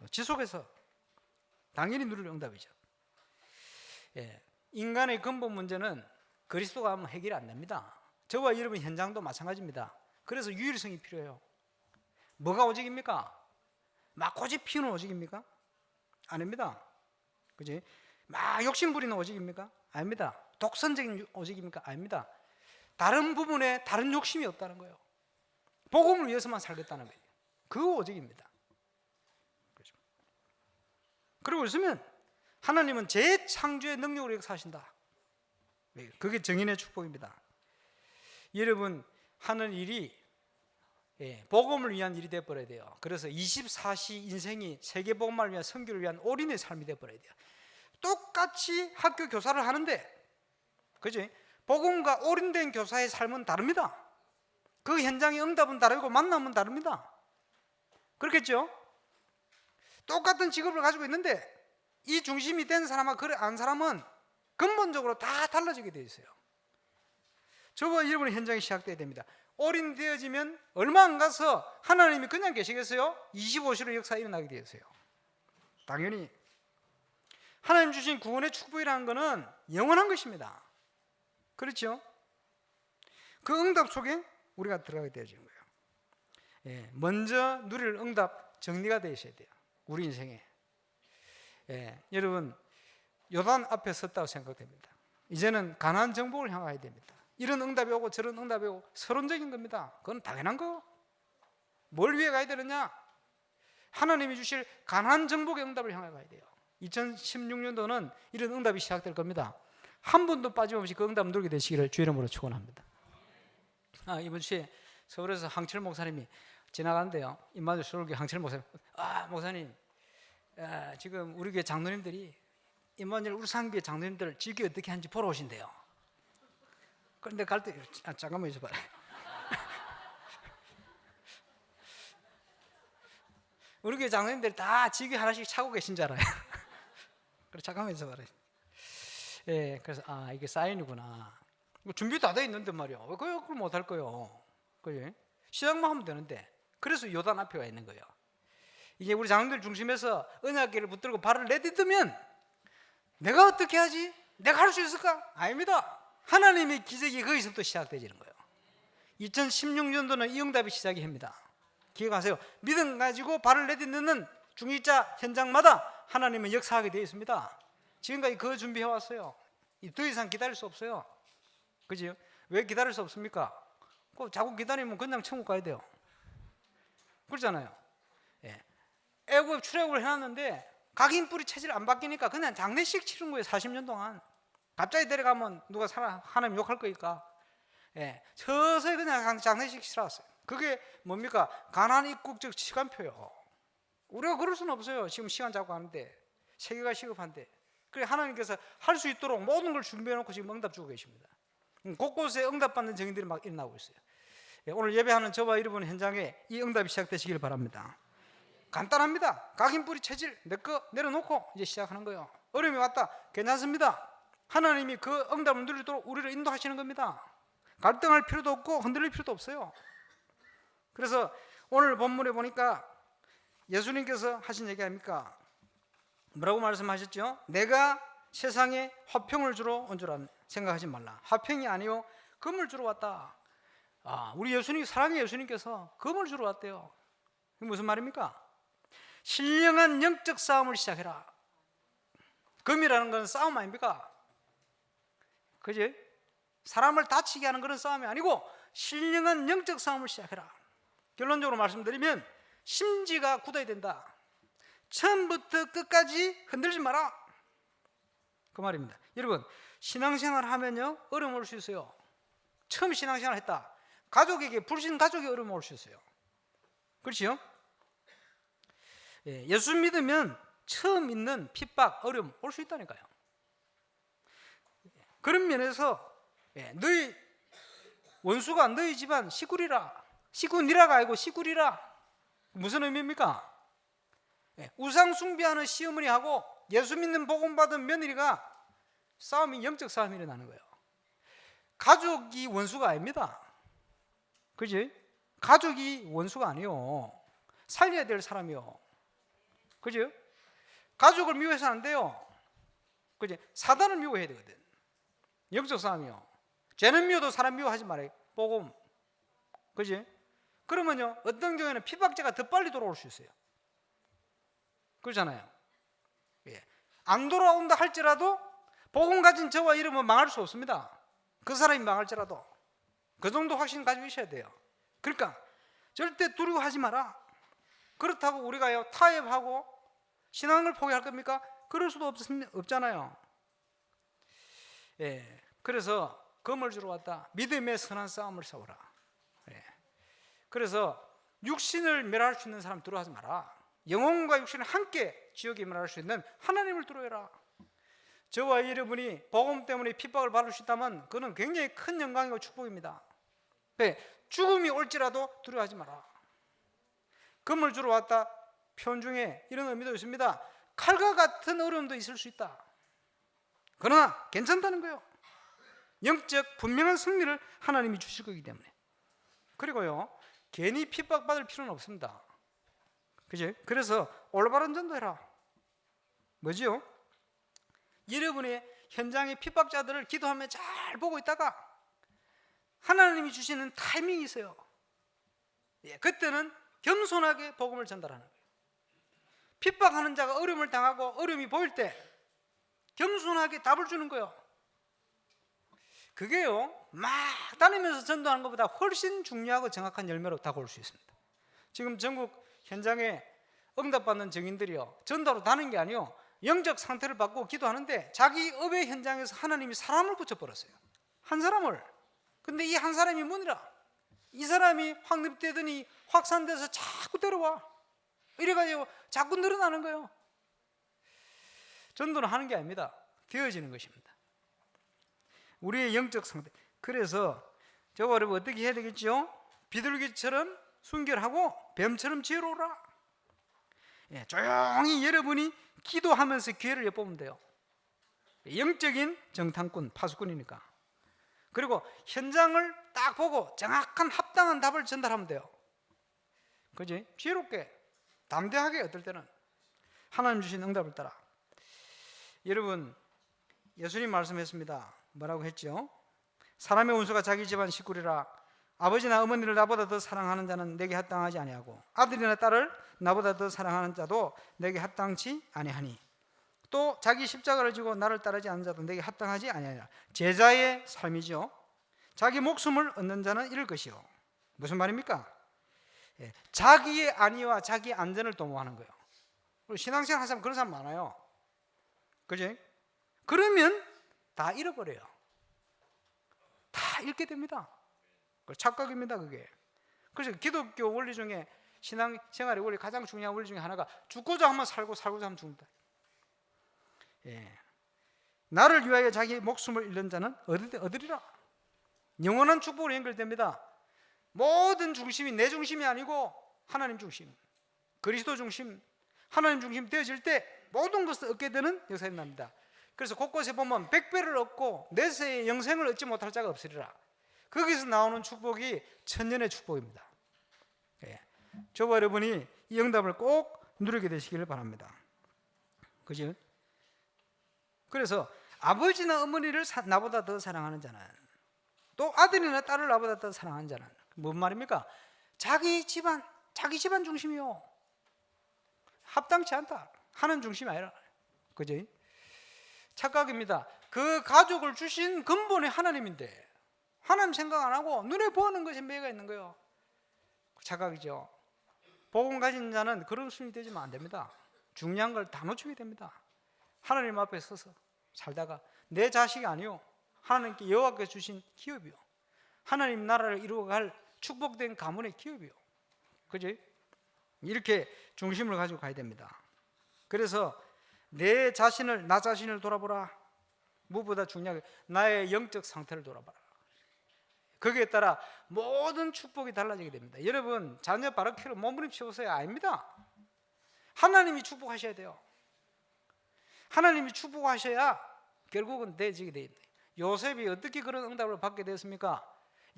지속해서 당연히 누릴 응답이죠. 예, 인간의 근본 문제는 그리스도가 하면 해결이 안 됩니다. 저와 여러분 현장도 마찬가지입니다. 그래서 유일성이 필요해요. 뭐가 오직입니까? 막 고집 피우는 오직입니까? 아닙니다. 그지? 막 욕심 부리는 오직입니까? 아닙니다. 독선적인 오직입니까? 아닙니다. 다른 부분에 다른 욕심이 없다는 거예요. 복음을 위해서만 살겠다는 거예요. 그 오직입니다. 그렇죠? 그리고 있으면 하나님은 재창조의 능력으로 역사하신다. 그게 정인의 축복입니다. 여러분 하는 일이 복음을 위한 일이 되어버려야 돼요. 그래서 24시 인생이 세계복음을 위한 선교를 위한 올인의 삶이 되어버려야 돼요. 똑같이 학교 교사를 하는데, 그지? 복음과 올인된 교사의 삶은 다릅니다. 그 현장의 응답은 다르고 만남은 다릅니다. 그렇겠죠? 똑같은 직업을 가지고 있는데 이 중심이 된 사람과 안 사람은 근본적으로 다 달라지게 되어 있어요. 저와 여러분의 현장이 시작돼야 됩니다. 올인되어지면 얼마 안 가서 하나님이 그냥 계시겠어요? 25시로 역사 일어나게 되었어요. 당연히 하나님 주신 구원의 축복이라는 것은 영원한 것입니다. 그렇죠? 그 응답 속에 우리가 들어가게 되어지는 거예요. 예, 먼저 누릴 응답 정리가 되셔야 돼요. 우리 인생에. 여러분 요단 앞에 섰다고 생각됩니다. 이제는 가나안 정복을 향하야 됩니다. 이런 응답이 오고 저런 응답이 오고 서론적인 겁니다. 그건 당연한 거. 뭘 위해 가야 되느냐? 하나님이 주실 가나안 정복의 응답을 향해 가야 돼요. 2016년도는 이런 응답이 시작될 겁니다. 한 분도 빠짐없이 그 응답 누리게 되시기를 주의 이름으로 축원합니다. 이번 주에 서울에서 항철 목사님이 지나가는데요. 임마누엘 서울교회 항철 목사님, 목사님, 지금 우리 교회 장로님들이 임마누엘 울산교회 장로님들 지기 어떻게 하는지 보러 오신대요. 그런데 갈 때 잠깐만 있어봐라. 우리 교회 장로님들이 다 지기 하나씩 차고 계신 줄 알아요. 그래 잠깐만 있어봐라. 그래서 이게 사인이구나. 준비 다 돼 있는데 말이야. 왜 그걸 못 할 거요? 그지? 시작만 하면 되는데. 그래서 요단 앞에 와 있는 거예요. 이게 우리 장로들 중심에서 언약궤를 붙들고 발을 내딛으면 내가 어떻게 하지? 내가 할 수 있을까? 아닙니다. 하나님의 기적이 거기서부터 시작되지는 거예요. 2016년도는 이 응답이 시작이 합니다. 기억하세요. 믿음 가지고 발을 내딛는 중직자 현장마다 하나님은 역사하게 되어 있습니다. 지금까지 그 준비해 왔어요. 더 이상 기다릴 수 없어요. 그죠? 왜 기다릴 수 없습니까? 자꾸 기다리면 그냥 천국 가야 돼요. 그렇잖아요. 애굽 출애굽을 해놨는데 각인 뿌리 체질 안 바뀌니까 그냥 장례식 치른 거예요. 40년 동안. 갑자기 데려가면 누가 하나님 욕할 거니까. 서서히 그냥 장례식 치러왔어요. 그게 뭡니까? 가나안 입국적 시간표요. 우리가 그럴 수는 없어요. 지금 시간 잡고 하는데 세계가 시급한데. 그래 하나님께서 할 수 있도록 모든 걸 준비해놓고 지금 응답 주고 계십니다. 곳곳에 응답받는 증인들이 막 일어나고 있어요. 오늘 예배하는 저와 여러분 현장에 이 응답이 시작되시길 바랍니다. 간단합니다. 각인 뿌리 체질 내 거 내려놓고 이제 시작하는 거예요. 어려움이 왔다. 괜찮습니다. 하나님이 그 응답을 누리도록 우리를 인도하시는 겁니다. 갈등할 필요도 없고 흔들릴 필요도 없어요. 그래서 오늘 본문에 보니까 예수님께서 하신 얘기 아닙니까? 뭐라고 말씀하셨죠? 내가 세상에 화평을 주러 온 줄 생각하지 말라. 화평이 아니요 금을 주러 왔다. 우리 예수님, 사랑의 예수님께서 금을 주러 왔대요. 이게 무슨 말입니까? 신령한 영적 싸움을 시작해라. 금이라는 건 싸움 아닙니까? 그지? 사람을 다치게 하는 그런 싸움이 아니고 신령한 영적 싸움을 시작해라. 결론적으로 말씀드리면 심지가 굳어야 된다. 처음부터 끝까지 흔들지 마라. 그 말입니다. 여러분 신앙생활 하면요 어려움 올 수 있어요. 처음 신앙생활 했다. 가족에게 불신 가족이 어려움 올 수 있어요. 그렇지요? 예수 믿으면 처음 있는 핍박, 어려움 올 수 있다니까요. 그런 면에서 너희 원수가 너희 집안 시구리라. 시구니라가 아니고 시구리라. 무슨 의미입니까? 우상 숭배하는 시어머니하고 예수 믿는 복음 받은 며느리가 싸움이 영적 싸움이 일어나는 거예요. 가족이 원수가 아닙니다. 그지? 가족이 원수가 아니요. 살려야 될 사람이요. 그죠? 가족을 미워해서는 안 돼요. 그지? 사단을 미워해야 되거든. 영적 싸움이요. 죄는 미워도 사람 미워하지 말아요. 복음. 그지? 그러면요 어떤 경우에는 피박자가 더 빨리 돌아올 수 있어요. 그렇잖아요. 안 돌아온다 할지라도 복음 가진 저와 이러면 망할 수 없습니다. 그 사람이 망할지라도 그 정도 확신 가지고 있어야 돼요. 그러니까 절대 두려워하지 마라. 그렇다고 우리가요 타협하고 신앙을 포기할 겁니까? 그럴 수도 없잖아요. 그래서 금을 주러 왔다. 믿음의 선한 싸움을 싸우라. 그래서 육신을 멸할 수 있는 사람 두려워하지 마라. 영혼과 육신을 함께 지옥에 멸할 수 있는 하나님을 두려워해라. 저와 여러분이 복음 때문에 핍박을 받을 수 있다면 그는 굉장히 큰 영광이고 축복입니다. 죽음이 올지라도 두려워하지 마라. 금을 주러 왔다 표현 중에 이런 의미도 있습니다. 칼과 같은 어려움도 있을 수 있다. 그러나 괜찮다는 거예요. 영적 분명한 승리를 하나님이 주실 거기 때문에. 그리고요 괜히 핍박받을 필요는 없습니다. 그죠? 그래서 올바른 전도해라. 뭐지요? 여러분의 현장의 핍박자들을 기도하며 잘 보고 있다가 하나님이 주시는 타이밍이 있어요. 그때는 겸손하게 복음을 전달하는 거예요. 핍박하는 자가 어려움을 당하고 어려움이 보일 때 겸손하게 답을 주는 거예요. 그게요, 막 다니면서 전도하는 것보다 훨씬 중요하고 정확한 열매로 다가올 수 있습니다. 지금 전국 현장에 응답받는 증인들이요, 전도로 다는 게 아니요, 영적 상태를 받고 기도하는데 자기 업의 현장에서 하나님이 사람을 붙여버렸어요. 한 사람을. 근데 이 한 사람이 뭐니라? 이 사람이 확립되더니 확산돼서 자꾸 데려와. 이래가지고 자꾸 늘어나는 거예요. 전도는 하는 게 아닙니다. 되어지는 것입니다. 우리의 영적 상태. 그래서 저거 여러분 어떻게 해야 되겠죠? 비둘기처럼 순결하고 뱀처럼 지혜로우라. 예, 조용히 여러분이 기도하면서 기회를 엿보면 돼요. 영적인 정탐꾼, 파수꾼이니까. 그리고 현장을 딱 보고 정확한 합당한 답을 전달하면 돼요. 그지? 지혜롭게, 담대하게, 어떨 때는 하나님 주신 응답을 따라. 여러분, 예수님 말씀했습니다. 뭐라고 했죠? 사람의 원수가 자기 집안 식구리라. 아버지나 어머니를 나보다 더 사랑하는 자는 내게 합당하지 아니하고 아들이나 딸을 나보다 더 사랑하는 자도 내게 합당치 아니하니 또 자기 십자가를 지고 나를 따르지 않는 자도 내게 합당하지 아니하니라. 제자의 삶이죠. 자기 목숨을 얻는 자는 잃을 것이요. 무슨 말입니까? 예, 자기의 안위와 자기 안전을 도모하는 거예요. 신앙생활 하는 사람 그런 사람 많아요. 그지? 그러면 다 잃어버려요. 다 잃게 됩니다. 착각입니다, 그게. 그래서 기독교 원리 중에 신앙생활의 원리 가장 중요한 원리 중에 하나가 죽고자 하면 살고 살고자 하면 죽는다. 예. 나를 위하여 자기 목숨을 잃는 자는 얻으리라. 영원한 축복으로 연결됩니다. 모든 중심이 내 중심이 아니고 하나님 중심, 그리스도 중심, 하나님 중심 되어질 때 모든 것을 얻게 되는 역사가 일어납니다. 그래서 곳곳에 보면 100배를 얻고 내세의 영생을 얻지 못할 자가 없으리라. 거기서 나오는 축복이 천년의 축복입니다. 예. 저와 여러분이 이 응답을 꼭 누리게 되시기를 바랍니다. 그죠? 그래서 아버지나 어머니를 나보다 더 사랑하는 자는, 또 아들이나 딸을 나보다 더 사랑하는 자는 뭔 말입니까? 자기 집안 중심이요. 합당치 않다. 하는 중심이 아니라. 그죠? 착각입니다. 그 가족을 주신 근본이 하나님인데 하나님 생각 안 하고 눈에 보이는 것에 매가 있는 거예요. 착각이죠. 복음 가진 자는 그런 순이 되지면 안 됩니다. 중요한 걸 다 놓치게 됩니다. 하나님 앞에 서서 살다가 내 자식이 아니요, 하나님께 여호와께 주신 기업이요, 하나님 나라를 이루어갈 축복된 가문의 기업이요. 그지? 이렇게 중심을 가지고 가야 됩니다. 그래서 내 자신을, 나 자신을 돌아보라. 무엇보다 중요하게 나의 영적 상태를 돌아봐라. 거기에 따라 모든 축복이 달라지게 됩니다. 여러분, 자녀 바르키로 몸부림치우세요? 아닙니다. 하나님이 축복하셔야 돼요. 하나님이 축복하셔야 결국은 되어지게 됩니다. 요셉이 어떻게 그런 응답을 받게 되었습니까?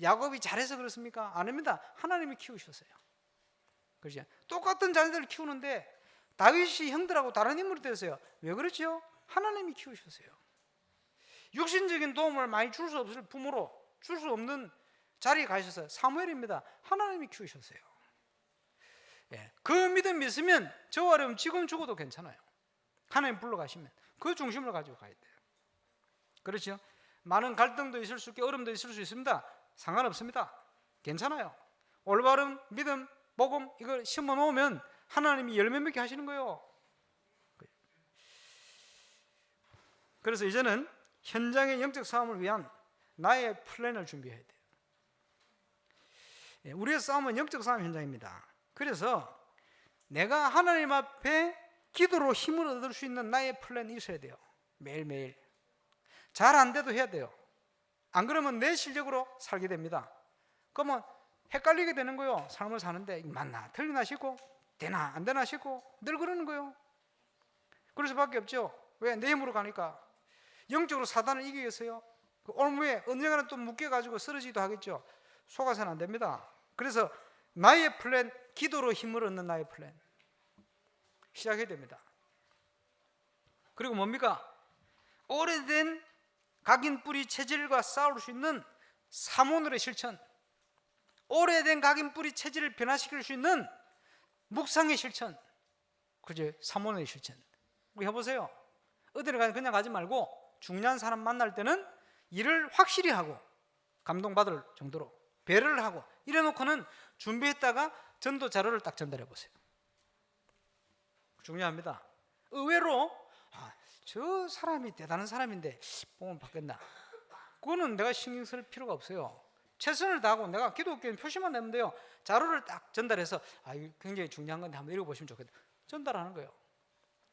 야곱이 잘해서 그렇습니까? 아닙니다. 하나님이 키우셨어요. 그렇죠? 똑같은 자녀들을 키우는데 다윗이 형들하고 다른 인물이 되었어요. 왜 그렇죠? 하나님이 키우셨어요. 육신적인 도움을 많이 줄 수 없을 부모로 줄 수 없는 자리에 가셔서 사무엘입니다. 하나님이 키우셨어요. 예, 그 믿음 있으면 저와 여러분 지금 죽어도 괜찮아요. 하나님 불러가시면 그 중심을 가지고 가야 돼요. 그렇죠? 많은 갈등도 있을 수 있고 어려움도 있을 수 있습니다. 상관없습니다. 괜찮아요. 올바른 믿음, 복음 이걸 심어 놓으면 하나님이 열매 맺게 하시는 거예요. 그래서 이제는 현장의 영적 싸움을 위한 나의 플랜을 준비해야 돼요. 우리의 싸움은 영적 싸움 현장입니다. 그래서 내가 하나님 앞에 기도로 힘을 얻을 수 있는 나의 플랜이 있어야 돼요. 매일매일. 잘 안 돼도 해야 돼요. 안 그러면 내 실력으로 살게 됩니다. 그러면 헷갈리게 되는 거예요. 삶을 사는데 맞나 틀리나 싶고 되나 안 되나 싶고 늘 그러는 거예요. 그럴 수밖에 없죠. 왜? 내 힘으로 가니까. 영적으로 사단을 이기겠어요? 올무에 언젠가는 또 묶여가지고 쓰러지기도 하겠죠. 속아서는 안 됩니다. 그래서 나의 플랜, 기도로 힘을 얻는 나의 플랜 시작해야 됩니다. 그리고 뭡니까? 오래된 각인 뿌리 체질과 싸울 수 있는 사모늘의 실천, 오래된 각인 뿌리 체질을 변화시킬 수 있는 묵상의 실천, 그죠? 사모의 실천. 우리 해보세요. 어디를 가든 그냥 가지 말고 중요한 사람 만날 때는 일을 확실히 하고 감동받을 정도로 배려를 하고 이래놓고는 준비했다가 전도 자료를 딱 전달해 보세요. 중요합니다. 의외로 저 사람이 대단한 사람인데 보면 받겠나? 그거는 내가 신경 쓸 필요가 없어요. 최선을 다하고 내가 기독교인 표시만 내면 돼요. 자료를 딱 전달해서 이거 굉장히 중요한 건데 한번 읽어보시면 좋겠다. 전달하는 거예요.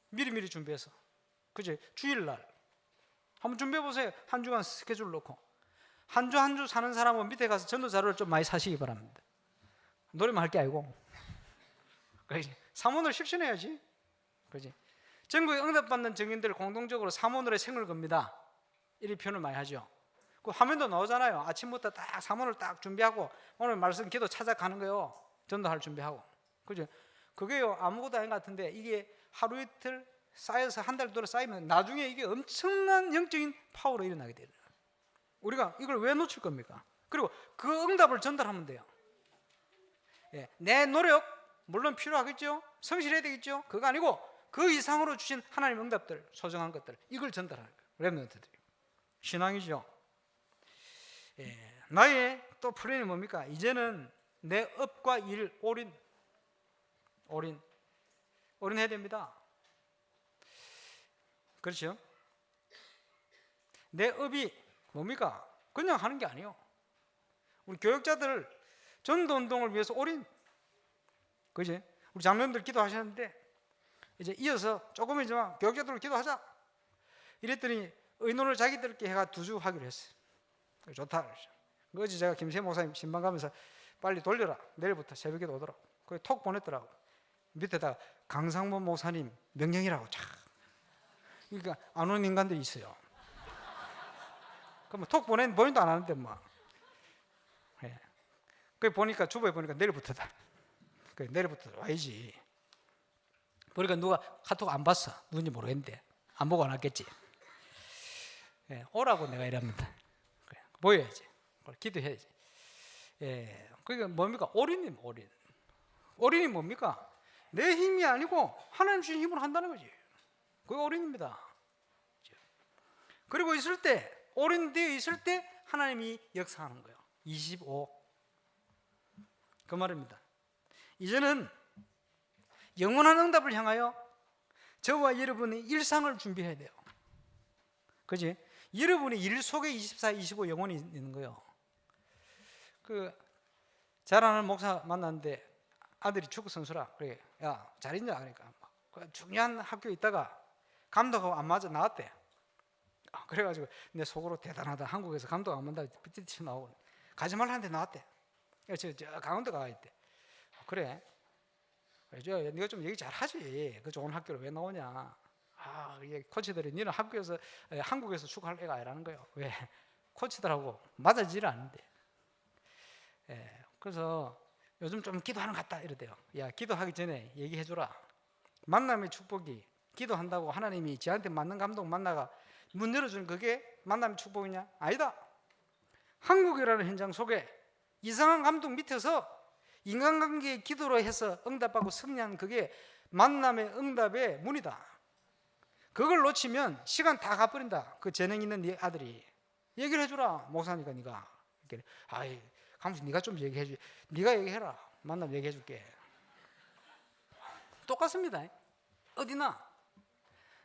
미리미리 준비해서. 그죠? 주일날 한번 준비해 보세요. 한 주간 스케줄 놓고 한 주 한 주 사는 사람은 밑에 가서 전도 자료를 좀 많이 사시기 바랍니다. 노래만 할 게 아니고. 그렇지? 사모를 실천해야지. 그렇지? 전국에 응답받는 증인들 공동적으로 사모늘에 생을 겁니다. 이런 표현을 많이 하죠. 그 화면도 나오잖아요. 아침부터 딱 사모를 딱 준비하고 오늘 말씀 기도 찾아가는 거요. 전도할 준비하고. 그죠? 그게요 아무것도 아닌 것 같은데 이게 하루 이틀 쌓여서 한 달 동안 쌓이면 나중에 이게 엄청난 영적인 파워로 일어나게 돼요. 우리가 이걸 왜 놓칠 겁니까? 그리고 그 응답을 전달하면 돼요. 예, 내 노력 물론 필요하겠죠. 성실해야 되겠죠. 그거 아니고 그 이상으로 주신 하나님의 응답들, 소중한 것들 이걸 전달하는 거예요. 렘넌트들이. 신앙이죠. 예, 나의 또 플랜이 뭡니까? 이제는 내 업과 일 올인해야 됩니다. 그렇죠? 내 업이 뭡니까? 그냥 하는 게 아니에요. 우리 교역자들 전도 운동을 위해서 올인. 그지? 우리 장로님들 기도하셨는데 이제 이어서 조금이지만 교역자들로 기도하자. 이랬더니 의논을 자기들끼리 해가 2주 하기로 했어요. 좋다. 어제 제가 김세 목사님 신방 가면서 빨리 돌려라. 내일부터 새벽에 오더라고. 그게 톡 보냈더라고. 밑에다가 강상모 목사님 명령이라고 참. 그러니까 안 오는 인간들이 있어요. 그럼 톡 보낸 본인도 안 하는데 뭐. 예. 그 보니까 주보에 보니까 내일부터다. 그 내일부터 와야지. 보니까 누가 카톡 안 봤어. 누군지 모르겠는데 안 보고 안 왔겠지. 예. 오라고 내가 이랍니다. 그래. 모여야지. 기도해야지. 예. 그러니까 뭡니까? 올인이 올인. 올인이 뭡니까? 내 힘이 아니고 하나님 주신 힘으로 한다는 거지. 그게 올인입니다. 그리고 있을 때 올인되어 있을 때 하나님이 역사하는 거예요. 25. 그 말입니다. 이제는 영원한 응답을 향하여 저와 여러분의 일상을 준비해야 돼요. 그지? 여러분의 일 속에 24, 25 영혼이 있는 거예요. 그 잘하는 목사 만났는데 아들이 축구 선수라. 그래, 야, 잘 있냐? 그러니까 그 중요한 학교에 있다가 감독하고 안 맞아 나왔대. 그래가지고 내 속으로 대단하다. 한국에서 감독 안 맞다. 삐뚤 나오고 가지 말라는데 나왔대. 저 강원도 가 있대. 그래. 네가 좀 얘기 잘하지. 그 좋은 학교를 왜 나오냐. 이게 코치들이 니는 학교에서 한국에서 축구할 애가 아니라는 거예요. 왜? 코치들하고 맞아지질 않는데. 예, 그래서 요즘 좀 기도하는 것 같다 이러대요. 야, 기도하기 전에 얘기해주라. 만남의 축복이 기도한다고 하나님이 지한테 맞는 감독 만나가 문 열어주는 그게 만남의 축복이냐? 아니다. 한국이라는 현장 속에 이상한 감독 밑에서 인간관계의 기도로 해서 응답하고 승리한 그게 만남의 응답의 문이다. 그걸 놓치면 시간 다 가버린다. 그 재능 있는 네 아들이 얘기를 해주라. 목사니까 네가. 감독 네가 좀 얘기해줘. 네가 얘기해라. 만남 얘기해줄게. 똑같습니다. 어디나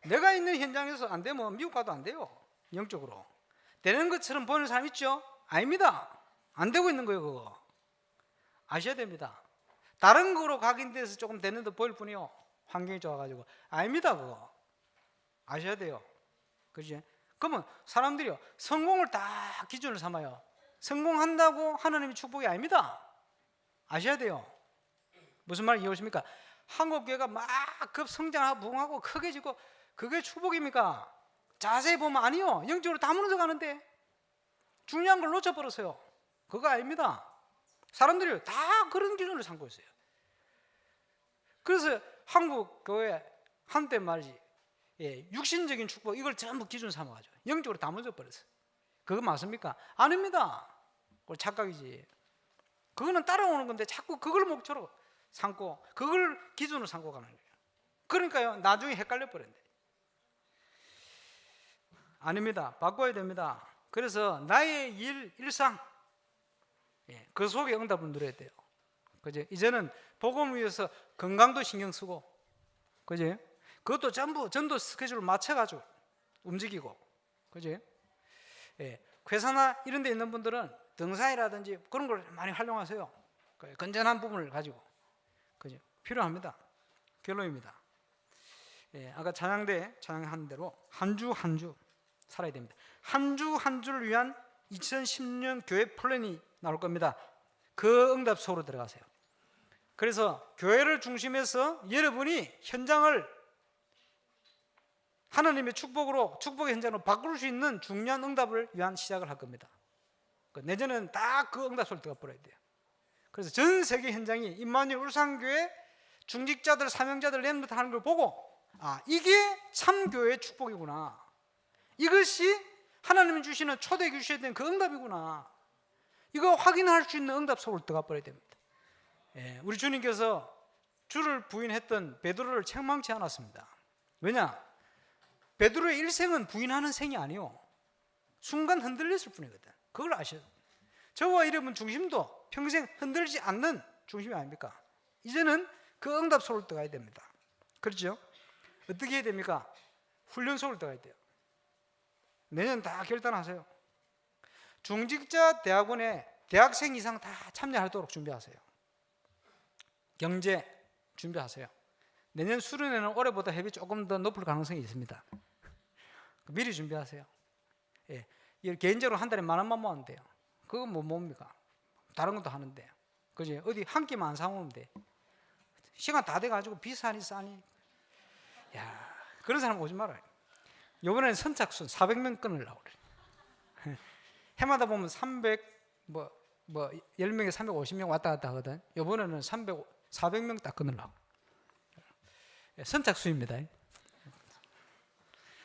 내가 있는 현장에서 안 되면 미국 가도 안 돼요. 영적으로 되는 것처럼 보는 사람 있죠? 아닙니다. 안 되고 있는 거예요. 그거 아셔야 됩니다. 다른 거로 각인돼서 조금 되는 듯 보일 뿐이요. 환경이 좋아가지고 아닙니다. 그거 아셔야 돼요. 그렇지? 그러면 사람들이요 성공을 다 기준을 삼아요. 성공한다고 하나님의 축복이 아닙니다. 아셔야 돼요. 무슨 말 이해오십니까? 한국교회가 막 급성장하고 부흥하고 크게 지고 그게 축복입니까? 자세히 보면 아니요. 영적으로 다 무너져 가는데 중요한 걸 놓쳐버렸어요. 그거 아닙니다. 사람들이 다 그런 기준을 삼고 있어요. 그래서 한국 교회 한때 말이지 육신적인 축복 이걸 전부 기준 삼아가지고 영적으로 다 무너져 버렸어요. 그거 맞습니까? 아닙니다. 그건 착각이지. 그거는 따라오는 건데 자꾸 그걸 목표로 삼고 그걸 기준으로 삼고 가는 거예요. 그러니까요, 나중에 헷갈려 버렸네. 아닙니다. 바꿔야 됩니다. 그래서 나의 일상, 그 속에 응답을 누려야 돼요. 그지? 이제는 복음을 위해서 건강도 신경 쓰고, 그지? 그것도 전부 전도 스케줄을 맞춰가지고 움직이고, 그지? 회사나 이런 데 있는 분들은 등산이라든지 그런 걸 많이 활용하세요. 건전한 부분을 가지고, 그죠? 필요합니다. 결론입니다. 아까 찬양대 찬양한 대로 한 주 한 주 살아야 됩니다. 한 주 한 주를 위한 2010년 교회 플랜이 나올 겁니다. 그 응답 속으로 들어가세요. 그래서 교회를 중심해서 여러분이 현장을 하나님의 축복으로, 축복의 현장으로 바꿀 수 있는 중요한 응답을 위한 시작을 할 겁니다. 내년에는 딱 그 응답 속으로 들어가 버려야 돼요. 그래서 전 세계 현장이 임마누엘 울산교회 중직자들, 사명자들 렘넌트 하는 걸 보고, 아, 이게 참 교회의 축복이구나. 이것이 하나님이 주시는 초대교회 주셔야 되는 그 응답이구나. 이거 확인할 수 있는 응답 속으로 들어가 버려야 됩니다. 우리 주님께서 주를 부인했던 베드로를 책망치 않았습니다. 왜냐? 베드로의 일생은 부인하는 생이 아니요, 순간 흔들렸을 뿐이거든. 그걸 아셔야 돼요. 저와 여러분 중심도 평생 흔들지 않는 중심이 아닙니까? 이제는 그 응답 속으로 들어가야 됩니다. 그렇죠? 어떻게 해야 됩니까? 훈련 속으로 들어가야 돼요. 내년 다 결단하세요. 중직자 대학원에 대학생 이상 다 참여하도록 준비하세요. 경제 준비하세요. 내년 수련회는 올해보다 회비 조금 더 높을 가능성이 있습니다. 미리 준비하세요. 개인적으로 한 달에 10,000원만 모으면 돼요. 그건 뭐 뭡니까? 다른 것도 하는데, 그지? 어디 한 끼만 안 사오면 돼. 시간 다 돼가지고 비싸니 싸니. 야, 그런 사람 오지 말아요. 이번에는 선착순 400명 끊으려고 그래. 해마다 보면 10명에 350명 왔다 갔다 하거든. 이번에는 400명 딱 끊으려고. 선착순입니다.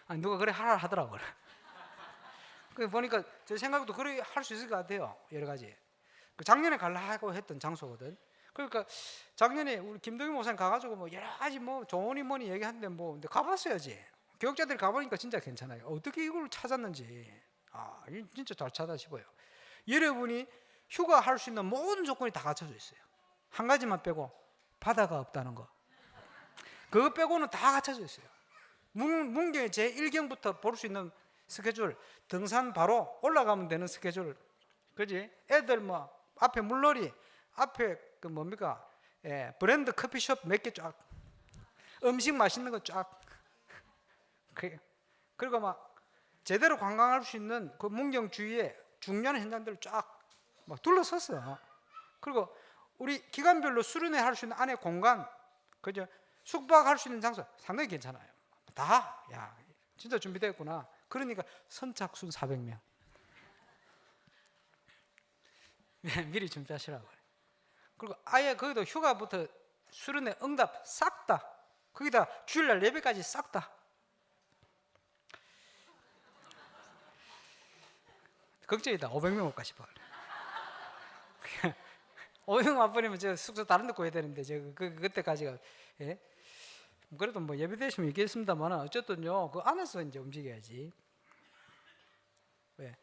아니, 누가 그래 하라 하더라고요. 그 보니까 제 생각도 그래 할 수 있을 것 같아요. 여러 가지. 작년에 가려고 했던 장소거든. 그러니까 작년에 우리 김동희 목사님 가가지고 뭐 여러 가지 뭐 조언이 뭐니 얘기하는데 뭐 근데 가봤어야지. 교육자들이 가보니까 진짜 괜찮아요. 어떻게 이걸 찾았는지, 아, 진짜 잘 찾아시고요. 여러분이 휴가할 수 있는 모든 조건이 다 갖춰져 있어요. 한 가지만 빼고 바다가 없다는 거. 그거 빼고는 다 갖춰져 있어요. 문경의 제1경부터 볼 수 있는 스케줄, 등산 바로 올라가면 되는 스케줄, 그지? 애들 뭐 앞에 물놀이, 앞에 그 뭡니까? 브랜드 커피숍 몇 개 쫙, 음식 맛있는 거 쫙. 그리고 막 제대로 관광할 수 있는 그 문경 주위에 중요한 현장들을 쫙 막 둘러섰어요. 그리고 우리 기간별로 수련회 할 수 있는 안에 공간, 그죠? 숙박할 수 있는 장소 상당히 괜찮아요. 다, 야, 진짜 준비됐구나. 그러니까 선착순 400명. 미리 준비하시라고요. 그리고 아예 거기도 휴가부터 수련회 응답 싹 다, 거기다 주일날 예배까지 싹 다. 걱정이다. 500명 올까 싶어. 500명 와버리면 저 숙소 다른 데 구해야 되는데 그때까지가, 예? 그래도 뭐 예배 되시면 있겠습니다만 어쨌든요 그 안에서 이제 움직여야지. 왜?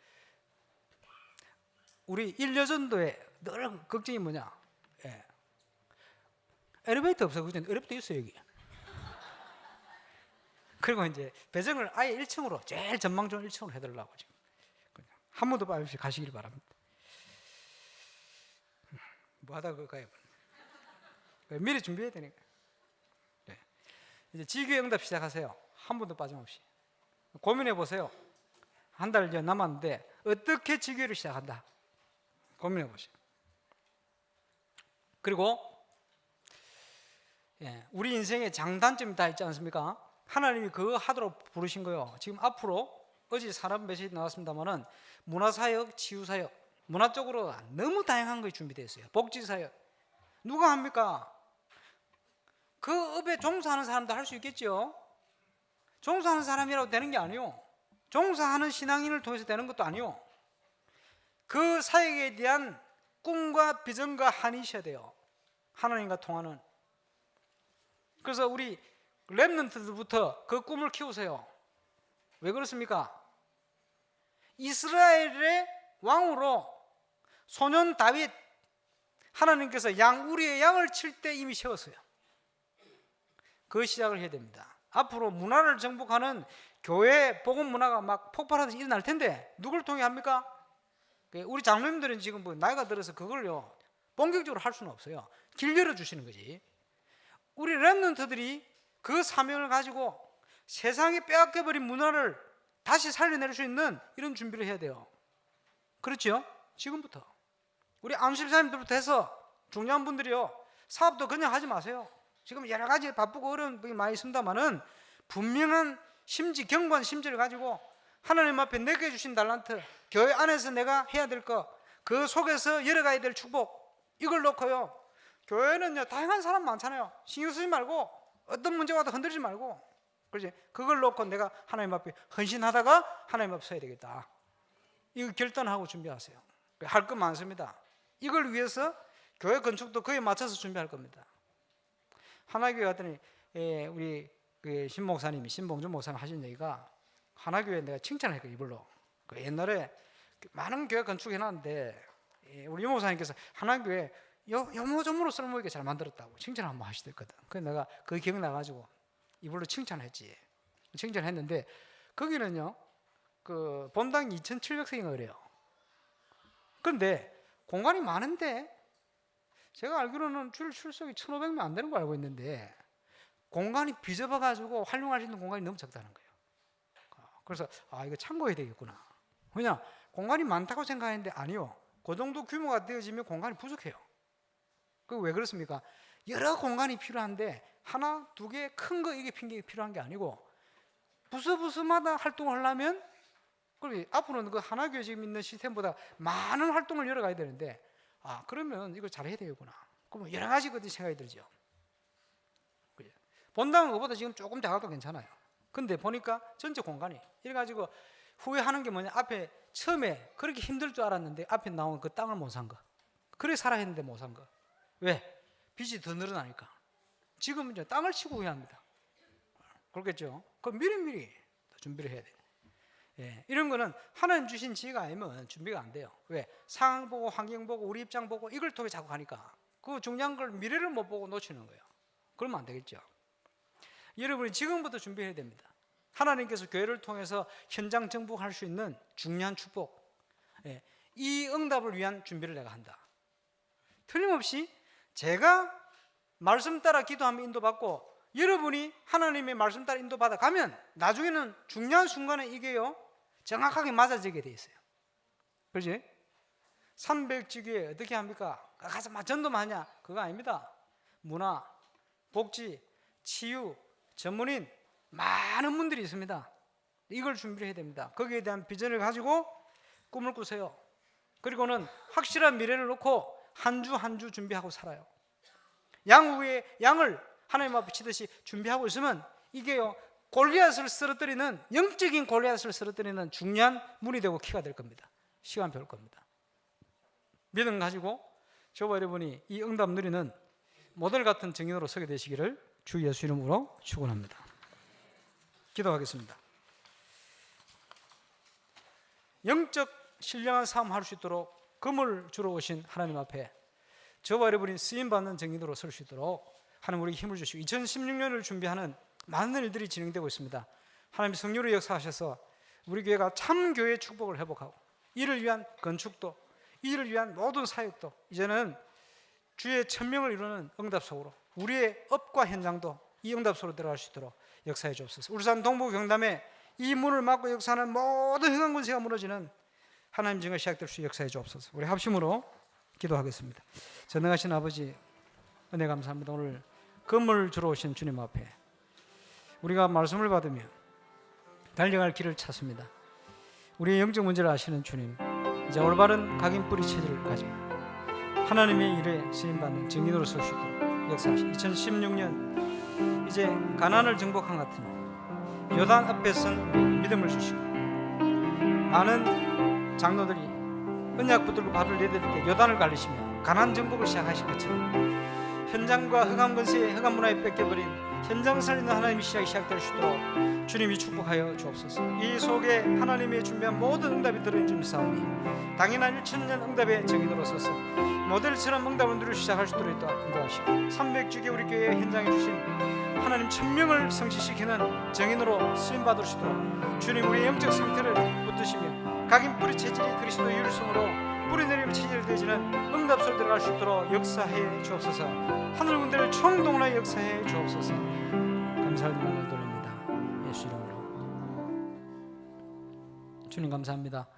우리 일여전도에 늘 걱정이 뭐냐? 엘리베이터 없어. 그죠? 엘리베이터 있어 여기. 그리고 이제 배정을 아예 1층으로, 제일 전망 좋은 1층으로 해달라고 지금. 한 번도 빠짐없이 가시길 바랍니다. 뭐 하다가 그럴까요? 미리 준비해야 되니까. 네. 이제 지교회 응답 시작하세요. 한 번도 빠짐없이. 고민해 보세요. 한 달 이제 남았는데 어떻게 지교회를 시작한다. 고민해 보세요. 그리고 우리 인생에 장단점이 다 있지 않습니까? 하나님이 그거 하도록 부르신 거예요. 지금 앞으로 어제 산업 메시지 나왔습니다만은 문화사역, 치유사역, 문화 쪽으로 너무 다양한 것이 준비되어 있어요. 복지사역. 누가 합니까? 그 업에 종사하는 사람도 할 수 있겠죠. 종사하는 사람이라고 되는 게 아니요. 종사하는 신앙인을 통해서 되는 것도 아니요. 그 사역에 대한 꿈과 비전과 한이 있어야 돼요. 하나님과 통하는. 그래서 우리 렘넌트들부터 그 꿈을 키우세요. 왜 그렇습니까? 이스라엘의 왕으로 소년 다윗, 하나님께서 우리의 양을 칠 때 이미 세웠어요. 그 시작을 해야 됩니다. 앞으로 문화를 정복하는 교회 복음 문화가 막 폭발하듯이 일어날 텐데 누굴 통해 합니까? 우리 장로님들은 지금 뭐 나이가 들어서 그걸요 본격적으로 할 수는 없어요. 길 열어주시는 거지. 우리 렘넌트들이 그 사명을 가지고 세상에 빼앗겨버린 문화를 다시 살려낼 수 있는 이런 준비를 해야 돼요. 그렇죠? 지금부터 우리 안수집사님들부터 해서 중요한 분들이요, 사업도 그냥 하지 마세요. 지금 여러 가지 바쁘고 어려운 분이 많이 있습니다만은 분명한 심지, 경고한 심지를 가지고 하나님 앞에 내게 주신 달란트, 교회 안에서 내가 해야 될 거, 그 속에서 열어가야 될 축복, 이걸 놓고요, 교회는요 다양한 사람 많잖아요. 신경 쓰지 말고 어떤 문제가 와도 흔들리지 말고, 그렇지? 그걸 놓고 내가 하나님 앞에 헌신하다가 하나님 앞에 서야 되겠다, 이거 결단하고 준비하세요. 할 거 많습니다. 이걸 위해서 교회 건축도 그에 맞춰서 준비할 겁니다. 하나교회 갔더니 우리 그 신목사님이, 신봉준 목사님 하신 얘기가, 하나교회 내가 칭찬했거든요. 이걸로 옛날에 많은 교회 건축해놨는데 우리 유 목사님께서 하나교회 요모조모로 쓸모있게 잘 만들었다고 칭찬 한번 하시더거든. 그래서 내가 그 기억나가지고 이걸로 칭찬했지. 칭찬했는데 거기는요 그 본당 2,700석인가 그래요. 그런데 공간이 많은데 제가 알기로는 출석이 1,500명 안 되는 거 알고 있는데 공간이 비좁아가지고 활용할 수 있는 공간이 너무 적다는 거예요. 그래서 이거 참고해야 되겠구나. 왜냐, 공간이 많다고 생각했는데 아니요, 그 정도 규모가 되어지면 공간이 부족해요. 그 왜 그렇습니까? 여러 공간이 필요한데 하나, 두 개 큰 거 이게 필요한 게 아니고 부서부서마다 활동을 하려면 앞으로는 그 하나교회 지금 있는 시스템보다 많은 활동을 열어가야 되는데 그러면 이걸 잘해야 되겠구나. 그러면 여러 가지 것들이 생각이 들죠. 본당은 그보다 지금 조금 작아도 괜찮아요. 근데 보니까 전체 공간이 이래가지고 후회하는 게 뭐냐, 앞에 처음에 그렇게 힘들 줄 알았는데 앞에 나온 그 땅을 못 산 거, 그래 살아 했는데 못 산 거. 왜? 빚이 더 늘어나니까. 지금은 이제 땅을 치고 후회합니다. 그렇겠죠? 그럼 미리미리 준비를 해야 돼요. 예, 이런 거는 하나님 주신 지혜가 아니면 준비가 안 돼요. 왜? 상황 보고 환경 보고 우리 입장 보고 이걸 통해 자꾸 가니까 그 중요한 걸 미래를 못 보고 놓치는 거예요. 그러면 안 되겠죠. 여러분이 지금부터 준비해야 됩니다. 하나님께서 교회를 통해서 현장 정복할 수 있는 중요한 축복, 예, 이 응답을 위한 준비를 내가 한다. 틀림없이 제가 말씀 따라 기도하면 인도받고 여러분이 하나님의 말씀 따라 인도받아 가면 나중에는 중요한 순간에 이게요 정확하게 맞아지게 돼 있어요. 그렇지? 300지교에 어떻게 합니까? 가서 막 전도만 하냐? 그거 아닙니다. 문화, 복지, 치유, 전문인 많은 분들이 있습니다. 이걸 준비를 해야 됩니다. 거기에 대한 비전을 가지고 꿈을 꾸세요. 그리고는 확실한 미래를 놓고 한 주 한 주 준비하고 살아요. 양후에 양을 하나님 앞에 치듯이 준비하고 있으면 이게요 골리앗을 쓰러뜨리는, 영적인 골리앗을 쓰러뜨리는 중요한 문이 되고 키가 될 겁니다. 시간 배울 겁니다. 믿음 가지고 저와 여러분이 이 응답 누리는 모델 같은 증인으로 서게 되시기를 주 예수 이름으로 축원합니다. 기도하겠습니다. 영적 신령한 삶을 할 수 있도록 금을 주러 오신 하나님 앞에 저와 여러분이 쓰임받는 증인으로 설 수 있도록 하나님 우리에게 힘을 주시고 2016년을 준비하는 많은 일들이 진행되고 있습니다. 하나님 성령으로 역사하셔서 우리 교회가 참 교회의 축복을 회복하고 이를 위한 건축도, 이를 위한 모든 사역도 이제는 주의 천명을 이루는 응답 속으로, 우리의 업과 현장도 이 응답 속으로 들어갈 수 있도록 역사해 주옵소서. 울산 동부 경남에 이 문을 막고 역사하는 모든 흥한 권세가 무너지는 하나님 증거 시작될 수 역사해 주옵소서. 우리 합심으로 기도하겠습니다. 전능하신 아버지, 은혜 감사합니다. 오늘 금을 주러 오신 주님 앞에 우리가 말씀을 받으며 달려갈 길을 찾습니다. 우리의 영적 문제를 아시는 주님, 이제 올바른 각인 뿌리 체질을 가지고 하나님의 일에 쓰임받는 증인으로 설 수 있도록 역사하시고 2016년 이제 가나안을 정복한 같은 요단 앞에 선 우리 믿음을 주시고 많은 장로들이 언약 붙들고 발을 내딛을 때 요단을 갈리시며 가나안 정복을 시작하신 것처럼 현장과 흑암 권세의 흑암 문화에 뺏겨버린 현장 살리는 하나님의 시작이 시작될 수 있도록 주님이 축복하여 주옵소서. 이 속에 하나님이 준비한 모든 응답이 들어있는 줄 믿사오니 당연한 1000년 응답의 증인으로 서서 모델처럼 응답을 누리기 시작할 수 있도록 인도하시고 300주기 우리 교회 현장에 주신 하나님 1000명을 성취시키는 증인으로 쓰임받을 수 있도록 주님 우리의 영적 상태를 붙드시며 각인 뿌리 체질이 그리스도의 율성으로 뿌리내리며 체질되어지는 응답 속에 들어갈 수 있도록 역사해 주옵소서. 하늘 군대를 총동원하여 역사해 주옵소서. 감사를 돌립니다. 예수 이름으로. 주님 감사합니다.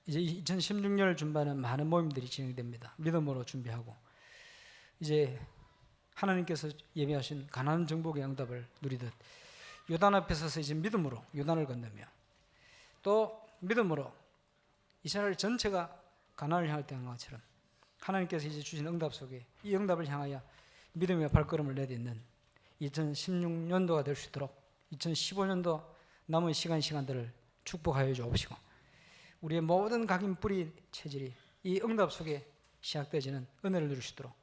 이제 2016년 중반은 많은 모임들이 진행됩니다. 믿음으로 준비하고 이제 하나님께서 예비하신 가나안 정복의 응답을 누리듯 요단 앞에 서서 이제 믿음으로 요단을 건너며 또 믿음으로 이스라엘 전체가 가나안을 향할 때 한 것처럼 하나님께서 이제 주신 응답 속에 이 응답을 향하여 믿음의 발걸음을 내딛는 2016년도가 될 수 있도록 2015년도 남은 시간들을 축복하여 주옵시고 우리의 모든 각인 뿌리 체질이 이 응답 속에 시작되어지는 은혜를 누릴 수 있도록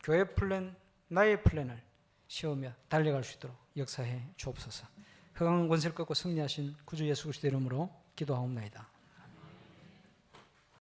교회 플랜, 나의 플랜을 세우며 달려갈 수 있도록 역사해 주옵소서. 흑암 권세를 꺾고 승리하신 구주 예수 그리스도 이름으로 기도하옵나이다.